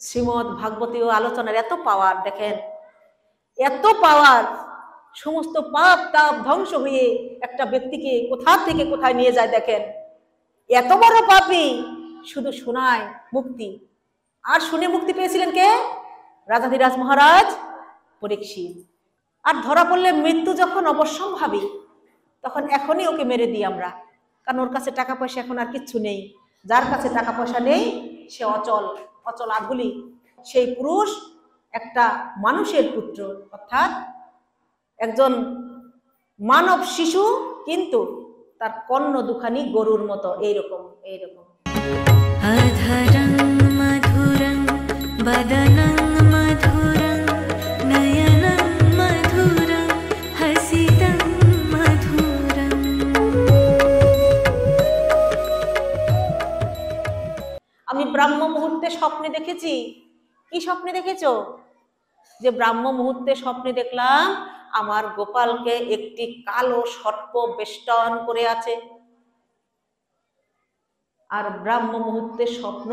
শ্রীমদ ভাগবতীয় আলোচনার এত পাওয়ার, দেখেন এত পাওয়ার, সমস্ত পাপ তাপ ধ্বংস হয়ে একটা ব্যক্তিকে কোথা থেকে কোথায় নিয়ে যায়। দেখেন এত বড় পাপী শুধু শোনায় মুক্তি। আর শুনে মুক্তি পেয়েছিলেন কে? রাজাধিরাজ মহারাজ পরীক্ষিত। আর ধরা পড়লে মৃত্যু যখন অবশ্যম্ভাবী, তখন এখনই ওকে মেরে দিই আমরা, কারণ ওর কাছে টাকা পয়সা এখন আর কিচ্ছু নেই। যার কাছে টাকা পয়সা নেই সে অচল, অচল আধুলি। সেই পুরুষ একটা মানুষের পুত্র, অর্থাৎ একজন মানব শিশু, কিন্তু তার কর্ণ দুখানি গরুর মতো, এইরকম এইরকম। অধরং মধুরং বদনং মধুরং নয়নং মধুরং হসিতং মধুরং। আমি ব্রাহ্ম মুহূর্তে স্বপ্নে দেখেছি। কি স্বপ্নে দেখেছো? যে ব্রাহ্ম মুহূর্তে স্বপ্নে দেখলাম আমার গোপালকে একটি কালো সর্প বেষ্টন করে আছে। আর ব্রাহ্ম মুহূর্তের স্বপ্ন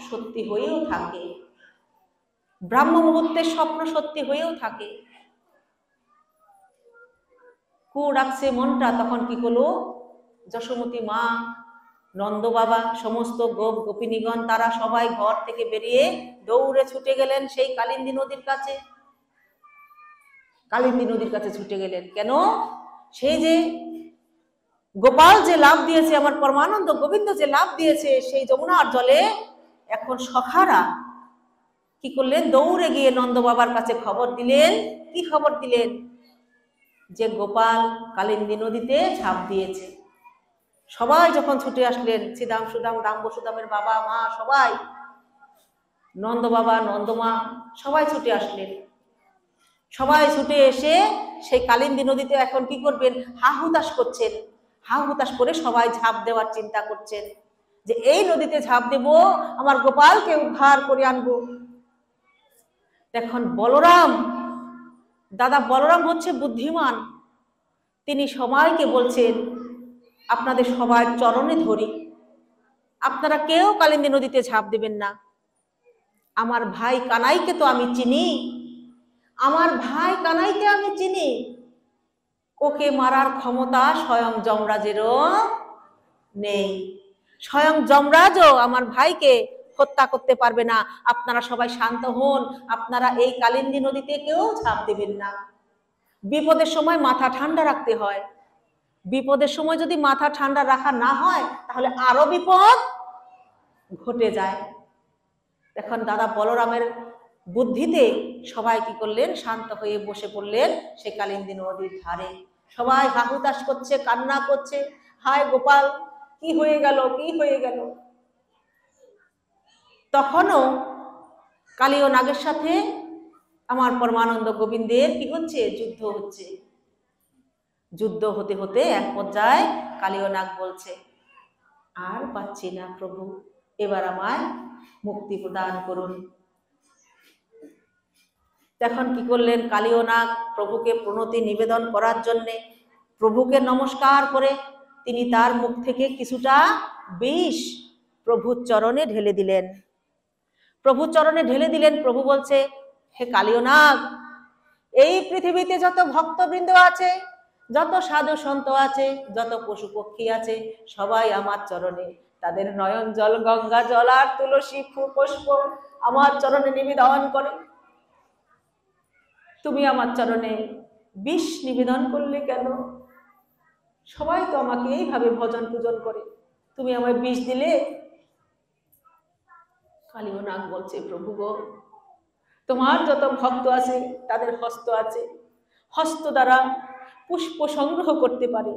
সত্যি হয়েও থাকে, ব্রাহ্ম মুহূর্তের স্বপ্ন সত্যি হয়েও থাকে। কু ডাকছে মনটা, তখন কি করলো? যশোমতী মা, নন্দ বাবা, সমস্ত গোপ গোপিনীগণ তারা সবাই ঘর থেকে বেরিয়ে দৌড়ে ছুটে গেলেন সেই কালিন্দী নদীর কাছে। কালিন্দী নদীর কাছে ছুটে গেলেন কেন? সেই যে গোপাল যে লাভ দিয়েছে, আমার পরমানন্দ গোবিন্দ যে লাভ দিয়েছে সেই যমুনার জলে, এখন সখারা কি করলেন? দৌড়ে গিয়ে নন্দ বাবার কাছে খবর দিলেন। কি খবর দিলেন? যে গোপাল কালিন্দী নদীতে ঝাঁপ দিয়েছে। সবাই যখন ছুটে আসলেন, শ্রীদাম সুদাম দাম বসুদামের বাবা মা সবাই, নন্দ বাবা নন্দমা সবাই ছুটে আসলেন। সবাই ছুটে এসে সেই কালিন্দী নদীতে এখন কি করবেন? হা হুতাশ করছেন। হা হুতাশ করে সবাই ঝাঁপ দেওয়ার চিন্তা করছেন, যে এই নদীতে ঝাঁপ দেব, আমার গোপালকে উদ্ধার করে আনবো। এখন বলরাম, দাদা বলরাম হচ্ছে বুদ্ধিমান। তিনি সবাইকে বলছেন, আপনাদের সবার চরণে ধরি, আপনারা কেউ কালিন্দী নদীতে ঝাঁপ দেবেন না। আমার ভাই কানাইকে তো আমি চিনি, আমার ভাই কানাইকে আমি চিনি। ওকে মারার ক্ষমতা স্বয়ং যমরাজেরও নেই। স্বয়ং যমরাজও আমার ভাইকে হত্যা করতে পারবে না। আপনারা সবাই শান্ত হন, আপনারা এই কালিন্দী নদীতে কেউ ঝাঁপ দেবেন না। বিপদের সময় মাথা ঠান্ডা রাখতে হয়। বিপদের সময় যদি মাথা ঠান্ডা রাখা না হয়, তাহলে আরো বিপদ ঘটে যায়। এখন দাদা বলরামের বুদ্ধিতে সবাই কি করলেন? শান্ত হয়ে বসে পড়লেন সে কালিন্দী নদীর ধারে। সবাই হাহুতাশ করছে, কান্না করছে, হায় গোপাল কি হয়ে গেল, কি হয়ে গেল। তখনও কালী ও নাগের সাথে আমার পরমানন্দ গোবিন্দের কি হচ্ছে? যুদ্ধ হচ্ছে। যুদ্ধ হতে হতে এক পর্যায়ে কালী ও নাগ বলছে, আর পাচ্ছি না প্রভু, এবার আমায় মুক্তি প্রদান করুন। তখন কি করলেন? কালী ও নাগ প্রভুকে প্রণতি নিবেদন করার জন্যে প্রভুকে নমস্কার করে তিনি তার মুখ থেকে কিছুটা বিষ প্রভুর চরণে ঢেলে দিলেন। প্রভুর চরণে ঢেলে দিলেন। প্রভু বলছে, হে কালী ও নাগ, এই পৃথিবীতে যত ভক্তবৃন্দ আছে, যত সাধু সন্ত আছে, যত পশু পক্ষী আছে, সবাই আমার চরণে তাদের নয়ন জল, গঙ্গা জল আর তুলসী পুষ্প আমার চরণে নিবেদন করে। তুমি আমার চরণে বিষ নিবেদন করলে কেন? সবাই তো আমাকে এইভাবে ভজন পূজন করে, তুমি আমায় বিষ দিলে? কালী ও নাগ বলছে, প্রভু গো, তোমার যত ভক্ত আছে তাদের হস্ত আছে, হস্ত দ্বারা পুষ্প সংগ্রহ করতে পারে,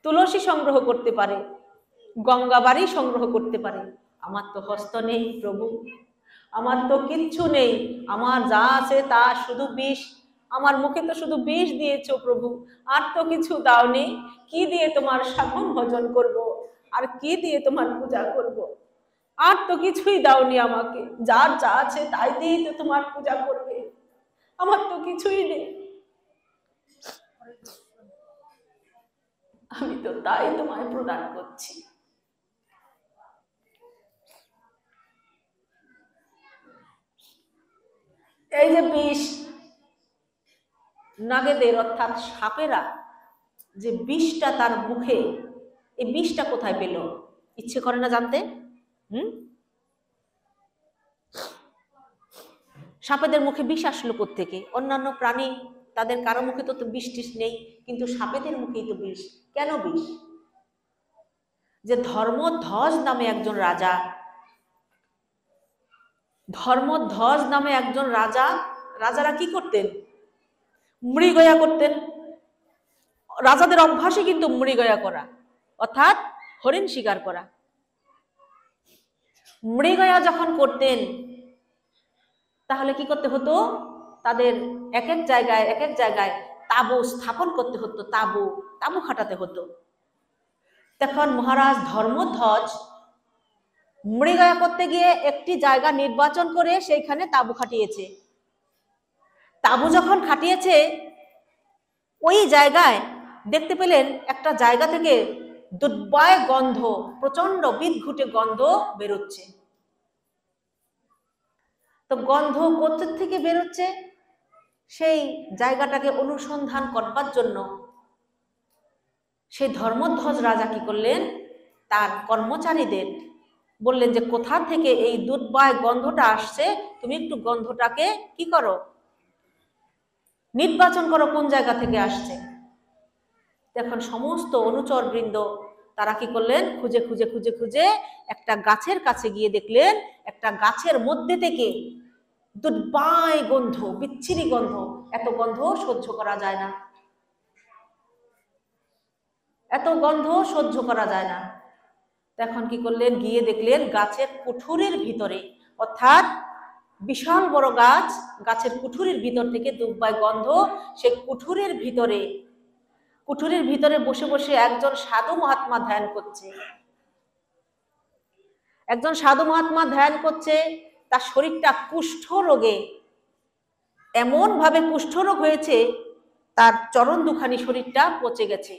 তুলসী সংগ্রহ করতে পারে, গঙ্গাবাড়ি সংগ্রহ করতে পারে। আমার তো হস্ত নেই প্রভু, আমার তো কিচ্ছু নেই, আমার যা আছে তা শুধু বিষ। আমার মুখে তো শুধু বিষ দিয়েছো প্রভু, আর তো কিছু দাওনি। কি দিয়ে তোমার সাধন ভজন করব, আর কি দিয়ে তোমার পূজা করব? আর তো কিছুই দাওনি আমাকে, যার যা আছে তাই দিয়েই তো তোমার পূজা করবে, আমার তো কিছুই নেই। আমি তো তাই তোমায় প্রদান করছি। এই যে বিষ, নাগেদের অর্থাৎ সাপেরা যে বিষটা তার মুখে, এই বিষটা কোথায় পেল? ইচ্ছে করে না জানতে? সাপেদের মুখে বিষ আসলো কোত্থেকে? অন্যান্য প্রাণী তাদের কারো মুখে তো বিষ টিষ নেই, কিন্তু সাপেদের মুখেই তো বিষ। কেন বিষ? যে ধর্মধ্বজ নামে একজন রাজা, ধর্মধ্বজ নামে একজন রাজা, রাজারা কি করতেন? মৃগয়া করতেন। রাজাদের অভ্যাসই কিন্তু মৃগয়া করা, অর্থাৎ হরিণ শিকার করা। মৃগয়া যখন করতেন তাহলে কি করতে হতো? তাদের এক এক জায়গায় তাঁবু স্থাপন করতে হতো, তাঁবু খাটাতে হতো। তখন মহারাজ ধর্মধ্বজ মৃগয়া করতে গিয়ে একটি জায়গা নির্বাচন করে সেইখানে তাঁবু খাটিয়েছে। তাঁবু যখন খাটিয়েছে, ওই জায়গায় দেখতে পেলেন একটা জায়গা থেকে দুর্বায় গন্ধ, প্রচন্ড বিদঘুটে গন্ধ বেরোচ্ছে। তো গন্ধ কোথা থেকে বেরোচ্ছে? সেই জায়গাটাকে অনুসন্ধান করবার জন্য সেই ধর্মধ্বজ রাজা কি করলেন? তার কর্মচারীদের বললেন যে কোথা থেকে এই দুর্বায় গন্ধটা আসছে, তুমি একটু গন্ধটাকে কি করো, নির্বাচন করো কোন জায়গা থেকে আসছে। এখন সমস্ত অনুচর বৃন্দ তারা কি করলেন? খুঁজে খুঁজে খুঁজে খুঁজে একটা গাছের কাছে গিয়ে দেখলেন একটা গাছের মধ্যে থেকে দুর্বায় গন্ধ, বিচ্ছিরি গন্ধ। এত গন্ধ সহ্য করা যায় না, এত গন্ধ সহ্য করা যায় না। এখন কি করলেন? গিয়ে দেখলেন গাছের কুঠুরির ভিতরে, অর্থাৎ বিশাল বড় গাছ, গাছের কুঠুরির ভিতর থেকে দুর্বায় গন্ধ। সেই কুঠুরির ভিতরে বসে বসে একজন সাধু মহাত্মা ধ্যান করছে। একজন সাধু মহাত্মা ধ্যান করছে, তার শরীরটা কুষ্ঠ রোগে, এমন ভাবে কুষ্ঠরোগ হয়েছে তার চরণ দুখানি শরীরটা পচে গেছে,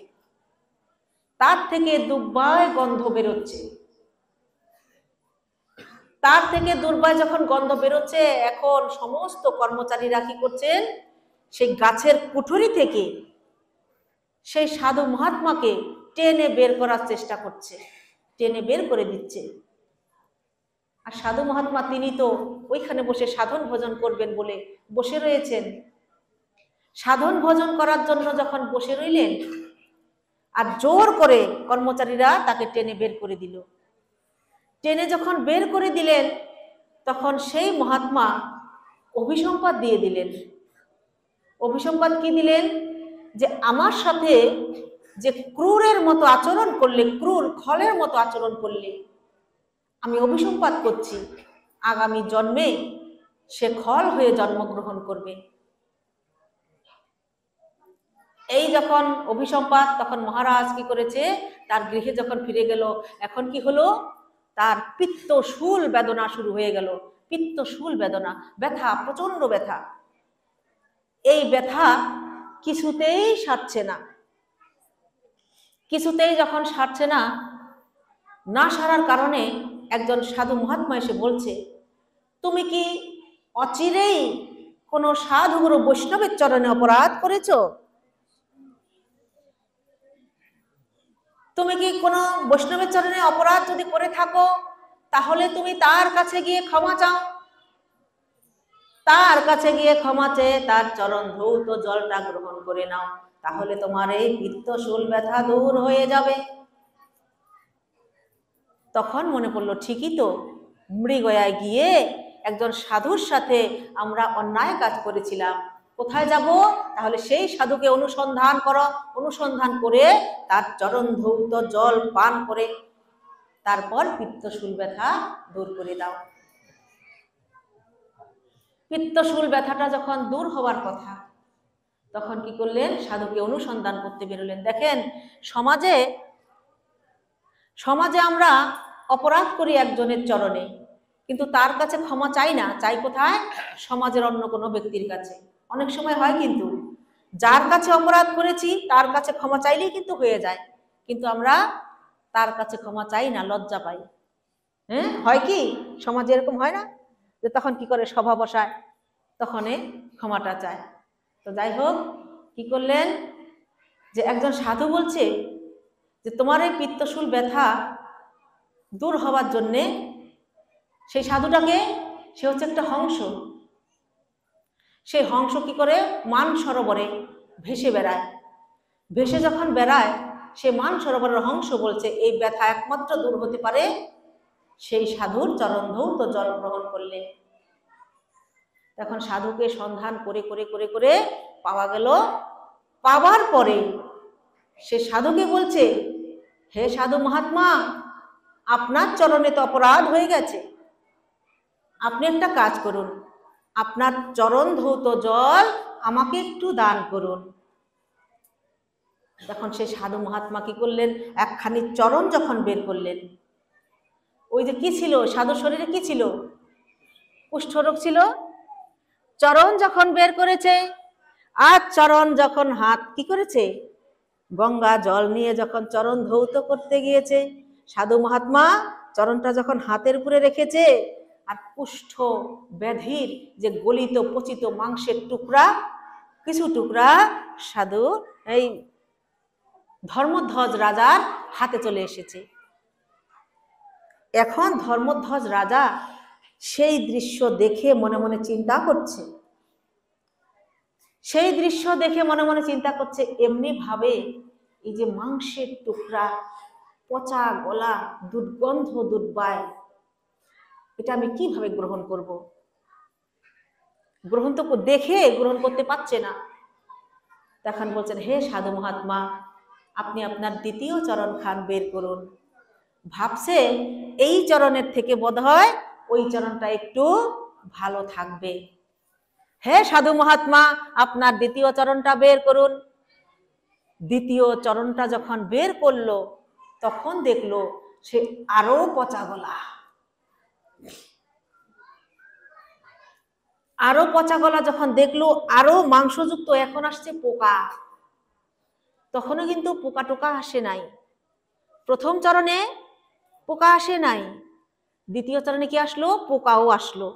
তার থেকে দুর্বায় গন্ধ বেরোচ্ছে। তার থেকে দুর্বায় যখন গন্ধ বেরোচ্ছে, এখন সমস্ত কর্মচারীরা কি করছেন? সেই গাছের কুঠুরি থেকে সেই সাধু মহাত্মাকে টেনে বের করার চেষ্টা করছে, টেনে বের করে দিচ্ছে। আর সাধু মহাত্মা তিনি তো ওইখানে বসে সাধন ভজন করবেন বলে বসে রয়েছেন। সাধন ভজন করার জন্য যখন বসে রইলেন, আর জোর করে কর্মচারীরা তাকে টেনে বের করে দিল। টেনে যখন বের করে দিলেন, তখন সেই মহাত্মা অভিসম্পাদ দিয়ে দিলেন। অভিসম্পাদ কি দিলেন? যে আমার সাথে যে ক্রূরের মতো আচরণ করলে, ক্রূর খলের মতো আচরণ করলে, আমি অভিসম্পাদ করছি আগামী জন্মে সে খল হয়ে জন্মগ্রহণ করবে। এই যখন অভিসম্পাদ, তখন মহারাজ কি করেছে? তার গৃহে যখন ফিরে গেল, এখন কি হলো? তার পিত্তশূল বেদনা শুরু হয়ে গেল। পিত্তশূল বেদনা, ব্যথা, প্রচন্ড ব্যথা। এই ব্যথা কিছুতেই সারছে না। কিছুতেই যখন সারছে না, না সারার কারণে একজন সাধু মহাত্মা এসে বলছে, তুমি কি অচিরেই কোনো সাধুগুরু বৈষ্ণবের চরণে অপরাধ করেছো? তুমি কি কোনো বৈষ্ণবের চরণে অপরাধ যদি করে থাকো, তাহলে তুমি তার কাছে গিয়ে ক্ষমা চাও। তার কাছে গিয়ে ক্ষমা চেয়ে তার চরণ ধৌত জলটা গ্রহণ করে নাও, তাহলে তোমার এই পিত্তশূল ব্যথা দূর হয়ে যাবে। তখন মনে পড়লো, ঠিকই তো, মৃগয়ায় গিয়ে একজন সাধুর সাথে আমরা অন্যায় কাজ করেছিলাম। কোথায় যাব? তাহলে সেই সাধুকে অনুসন্ধান করো, অনুসন্ধান করে তার চরণ ধৌত জল পান করে তারপর পিত্তশূল ব্যথা দূর করে দাও। পিত্তশূল ব্যথাটা যখন দূর হওয়ার কথা, তখন কি করলেন? সাধুকে অনুসন্ধান করতে বেরোলেন। দেখেন, সমাজে আমরা অপরাধ করি একজনের চরণে, কিন্তু তার কাছে ক্ষমা চাই না। চাই কোথায়? সমাজের অন্য কোনো ব্যক্তির কাছে। অনেক সময় হয় কিন্তু যার কাছে অপরাধ করেছি তার কাছে ক্ষমা চাইলেই কিন্তু হয়ে যায়, কিন্তু আমরা তার কাছে ক্ষমা চাই না, লজ্জা পাই। হ্যাঁ, হয় কি? সমাজে এরকম হয় না? যে তখন কি করে? সভা বসায়, তখনই ক্ষমাটা চায়। তো যাই হোক, কি করলেন, যে একজন সাধু বলছে যে তোমার এই পিত্তশূল ব্যথা দূর হওয়ার জন্যে, সেই সাধুটাকে, সে হচ্ছে একটা হংস, সেই হংস কি করে মান সরোবরে ভেসে বেড়ায়। ভেসে যখন বেড়ায়, সে মান সরোবরের হংস বলছে এই ব্যথা একমাত্র দূর হতে পারে সেই সাধুর চরণ ধৌত জল গ্রহণ করলে। তখন সাধুকে সন্ধান করে করে করে করে পাওয়া গেল। পাওয়ার পরে সে সাধুকে বলছে, হে সাধু মহাত্মা, আপনার চরণে তো অপরাধ হয়ে গেছে, আপনি একটা কাজ করুন, আপনার চরণ ধৌত জল আমাকে একটু দান করুন। তখন সে সাধু মহাত্মা কি করলেন, একখানি চরণ যখন বের করলেন, ওই যে কি ছিল সাধু শরীরে, কি ছিল, কুষ্ঠরোগ ছিল। চরণ যখন বের করেছে, আর চরণ যখন হাত কি করেছে, গঙ্গা জল নিয়ে যখন চরণ ধৌত করতে গিয়েছে, সাধু মহাত্মা চরণটা যখন হাতের উপরে রেখেছে, আর কুষ্ঠ ব্যাধির যে গলিত পচিত মাংসের টুকরা, কিছু টুকরা সাধু এই ধর্মধ্বজ রাজার হাতে চলে এসেছে। এখন ধর্মধ্বজ রাজা সেই দৃশ্য দেখে মনে মনে চিন্তা করছে, সেই দৃশ্য দেখে মনে মনে চিন্তা করছে, এমনি ভাবে এই যে মাংসের টুকরা, পচা গলা, দুর্গন্ধ দুর্বায়, এটা আমি কিভাবে গ্রহণ করব? গ্রহণ তো দেখে গ্রহণ করতে পারছে না। তখন বলছেন, হে সাধু মহাত্মা, আপনি আপনার দ্বিতীয় চরণ খান বের করুন। ভাবছে এই চরণের থেকে বোধহয় ওই চরণটা একটু ভালো থাকবে। হে সাধু মহাত্মা, আপনার দ্বিতীয় চরণটা বের করুন। দ্বিতীয় চরণটা যখন বের করলো, তখন দেখলো সে আরো পচা গলা, আরো পচা গলা যখন দেখলো, আরো মাংসযুক্ত, এখন আসছে পোকা। তখনও কিন্তু পোকা টোকা আসে নাই, প্রথম চরণে পোকা আসে নাই, দ্বিতীয় চরণে কি আসলো, পোকাও আসলো।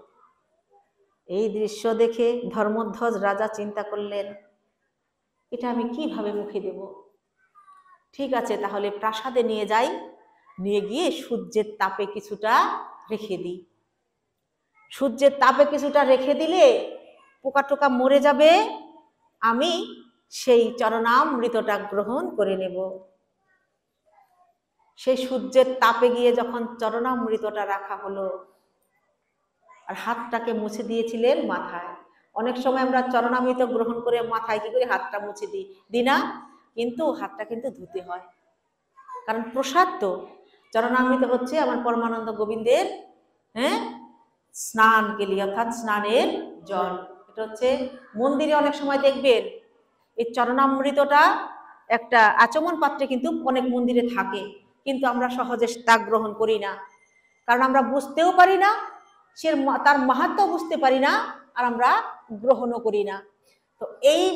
এই দৃশ্য দেখে ধর্মধ্বজ রাজা চিন্তা করলেন, এটা আমি কিভাবে মুখে দেব? ঠিক আছে, তাহলে প্রাসাদে নিয়ে যাই, নিয়ে গিয়ে সূর্যের তাপে কিছুটা রেখে দিই। সূর্যের তাপে কিছুটা রেখে দিলে পোকা টোকা মরে যাবে, আমি সেই চরণামৃতটা গ্রহণ করে নেব। সেই সূর্যের তাপে গিয়ে যখন চরণামৃতটা রাখা হলো, আর হাতটাকে মুছে দিয়েছিলেন মাথায়। অনেক সময় আমরা চরণামৃত গ্রহণ করে মাথায় কি করে হাতটা মুছে দিই না, কিন্তু হাতটা কিন্তু ধুতে হয়, কারণ প্রসাদ তো। চরণামৃত হচ্ছে আমার পরমানন্দ গোবিন্দের স্নান কেলি, অর্থাৎ স্নানের জল। এটা হচ্ছে মন্দিরে অনেক সময় দেখবেন এই চরণামৃতটা একটা আচমন পাত্রে কিন্তু অনেক মন্দিরে থাকে, কিন্তু আমরা সহজে তা গ্রহণ করি না, কারণ আমরা বুঝতেও পারি না, সে তার মাহাত্ম্য বুঝতে পারি না, আর আমরা গ্রহণও করি না। তো এই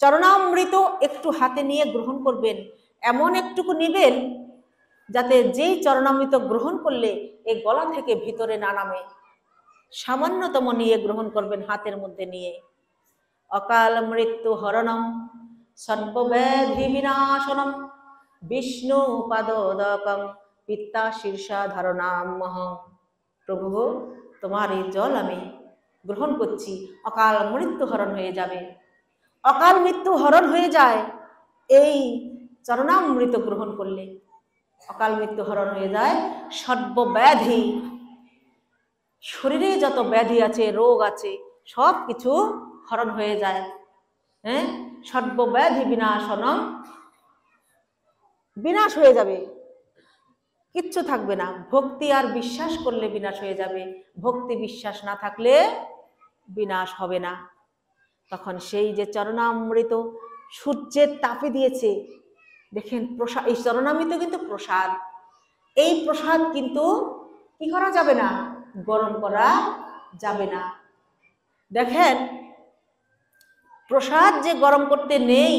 চরণামৃত একটু হাতে নিয়ে গ্রহণ করবেন, এমন একটুকু নিবেন যাতে যেই চরণামৃত গ্রহণ করলে এই গলা থেকে ভিতরে না নামে, সামান্যতম নিয়ে গ্রহণ করবেন হাতের মধ্যে নিয়ে। অকাল মৃত্যু হরণম সর্বব্যাধি বিনাশনম বিষ্ণু পাদোদকম পিত্তা শীর্ষা ধারণামহং। প্রভু, তোমার এই জল আমি গ্রহণ করছি, অকাল মৃত্যু হরণ হয়ে যাবে। অকাল মৃত্যু হরণ হয়ে যায় এই চরণামৃত গ্রহণ করলে, অকাল মৃত্যু হরণ হয়ে যায়। সর্বব্যাধি, শরীরে যত ব্যাধি আছে, রোগ আছে, সব কিছু হরণ হয়ে যায়। সর্বব্যাধি বিনাশনম, বিনাশ হয়ে যাবে, কিচ্ছু থাকবে না। ভক্তি আর বিশ্বাস করলে বিনাশ হয়ে যাবে, ভক্তি বিশ্বাস না থাকলে বিনাশ হবে না। তখন সেই যে চরণামৃত সূর্যের তাপে দিয়েছে, দেখেন প্রসাদ, এই চরণামৃত কিন্তু প্রসাদ, এই প্রসাদ কিন্তু কি করা যাবে না, গরম করা যাবে না। দেখেন প্রসাদ যে গরম করতে নেই,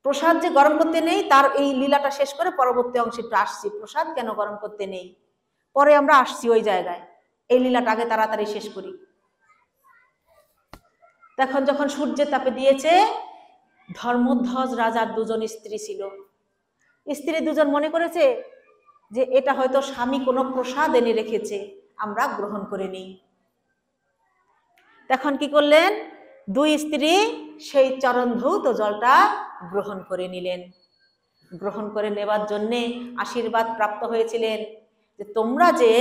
প্রসাদ যে গরম করতে নেই, তার এই লীলাটা শেষ করে পরবর্তী অংশে একটু আসছি, প্রসাদ কেন গরম করতে নেই, পরে আমরা আসছি ওই জায়গায়। এই লীলাটা আগে তাড়াতাড়ি শেষ করি। তখন যখন সূর্যের তাপে দিয়েছে, ধর্মধ্বজ রাজার দুজন স্ত্রী ছিল। স্ত্রী দুজন মনে করেছে যে এটা হয়তো স্বামী কোনো প্রসাদ এনে রেখেছে, আমরা গ্রহণ করে নিই। তখন কি করলেন, দুই স্ত্রী সেই চরণ ধৌত জলটা গ্রহণ করে নিলেন। গ্রহণ করে নেবার জন্যে আশীর্বাদ প্রাপ্ত হয়েছিলেন যে তোমরা যে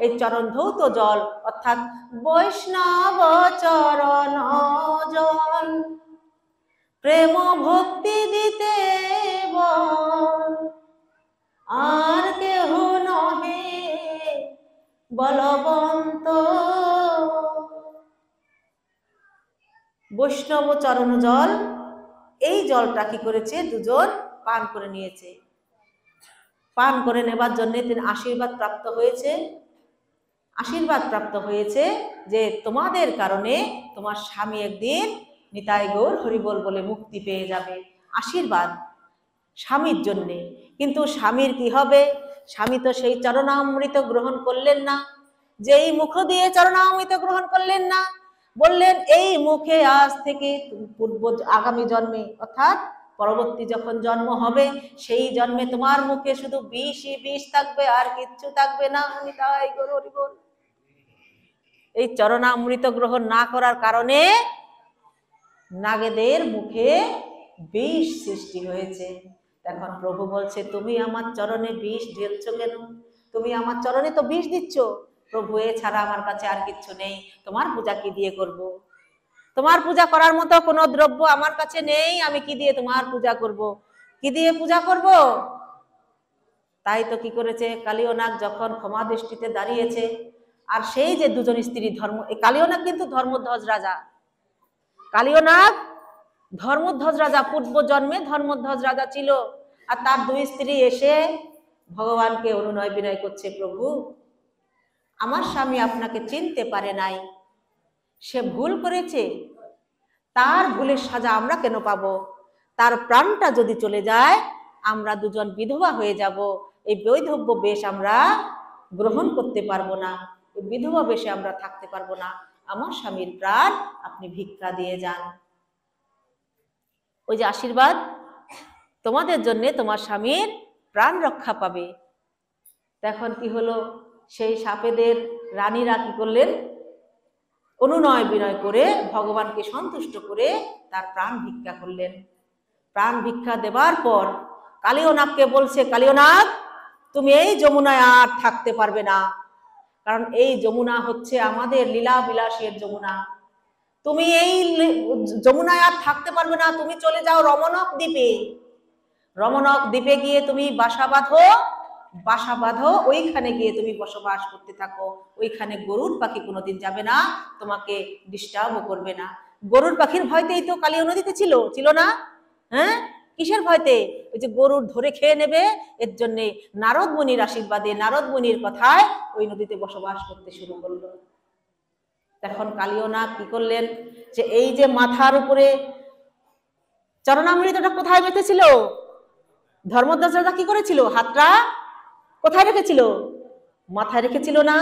এই চরণ ধৌত জল অর্থাৎ বৈষ্ণব চরণ জল প্রেম ভক্তি দিতে বল, আর কেহ নহে বলবন্ত। বৈষ্ণব চরণ জল, এই জলটা কি করেছে, দুজন পান করে নিয়েছে। পান করে নেবার জন্য তিনি আশীর্বাদ প্রাপ্ত হয়েছে। আশীর্বাদ প্রাপ্ত হয়েছে যে তোমাদের কারণে তোমার স্বামী একদিন নিতাই গৌর হরিবোল বলে মুক্তি পেয়ে যাবে। আশীর্বাদ স্বামীর জন্যে। কিন্তু স্বামীর কি হবে? স্বামী তো সেই চরণামৃত গ্রহণ করলেন না। যেই মুখ দিয়ে চরণামৃত গ্রহণ করলেন না, বললেন এই মুখে আজ থেকে পূর্ব আগামী জন্মে অর্থাৎ পরবর্তী যখন জন্ম হবে সেই জন্মে তোমার মুখে শুধু বিষই বিষ থাকবে, আর কিচ্ছু থাকবে না। নিতাই গৌর হরিবোল। এই চরণামৃত গ্রহণ না করার কারণে নাগেদের মুখে বিষ সৃষ্টি হয়েছে। এখন প্রভু বলছে তুমি আমার চরণে বিষ ঢেলছো কেন? তুমি আমার চরণে তো বিষ দিচ্ছ। প্রভু এছাড়া আমার কাছে আর কিচ্ছু নেই, তোমার পূজা কি দিয়ে করব? তোমার পূজা করার মতো কোনো দ্রব্য আমার কাছে নেই, আমি কি দিয়ে তোমার পূজা করব? কি দিয়ে পূজা করব? তাই তো কি করেছে, কালীয় নাগ যখন ক্ষমা দৃষ্টিতে দাঁড়িয়েছে, আর সেই যে দুজন স্ত্রী এই কালীয় নাগ কিন্তু ধর্মধ্বজ রাজা। কালীয় নাগ ধর্মধ্বজ রাজা, পূর্ব জন্মে ধর্মধ্বজ রাজা ছিল। আর তার দুই স্ত্রী এসে ভগবানকে অনুনয় বিনয় করছে, প্রভু আমার স্বামী আপনাকে চিনতে পারে নাই, সে ভুল করেছে, তার ভুলের সাজা আমরা কেন পাবো? তার প্রাণটা যদি চলে যায় আমরা দুজন বিধবা হয়ে যাব। এই বৈধব্য বেশ আমরা গ্রহণ করতে পারবো না, এই বিধবা বেশে আমরা থাকতে পারবো না। আমার স্বামীর প্রাণ আপনি ভিক্ষা দিয়ে যান। ওই যে আশীর্বাদ, তোমাদের জন্য তোমার স্বামীর প্রাণ রক্ষা পাবে। তখন কি হলো, সেই সাপেদের রানীরা কি করলেন, অনুনয় বিনয় করে ভগবানকে সন্তুষ্ট করে তার প্রাণ ভিক্ষা করলেন। প্রাণ ভিক্ষা দেবার পর কালীয় নাগকে বলছে, কালীয় নাগ তুমি এই যমুনায় আর থাকতে পারবে না, কারণ এই যমুনা হচ্ছে আমাদের লীলা বিলাসের যমুনা। তুমি এই যমুনায় আর থাকতে পারবে না, তুমি চলে যাও রমণক দ্বীপে। রমণক দ্বীপে গিয়ে তুমি বাসা বাঁধো, ওইখানে গিয়ে তুমি বসবাস করতে থাকো। ওইখানে গরুর পাখি কোনোদিন যাবে না, তোমাকে ডিস্টার্বও করবে না। গরুর পাখির ভয়তেই তো কালীয় নদীতে ছিল না? হ্যাঁ, কিসের ভয়তে? ওই যে গরুর ধরে খেয়ে নেবে, এর জন্যে নারদ মুনির আশীর্বাদে, নারদ মুনির কথায় ওই নদীতে বসবাস করতে শুরু করলো। তখন কালীয় নাগ কি করলেন, যে এই যে মাথার উপরে চরণামৃতটা কোথায় বেঁধেছিল? ধর্মধ্বজ রাজা কি করেছিল? হাতটা কোথায় রেখেছিল? মাথায় রেখেছিল না?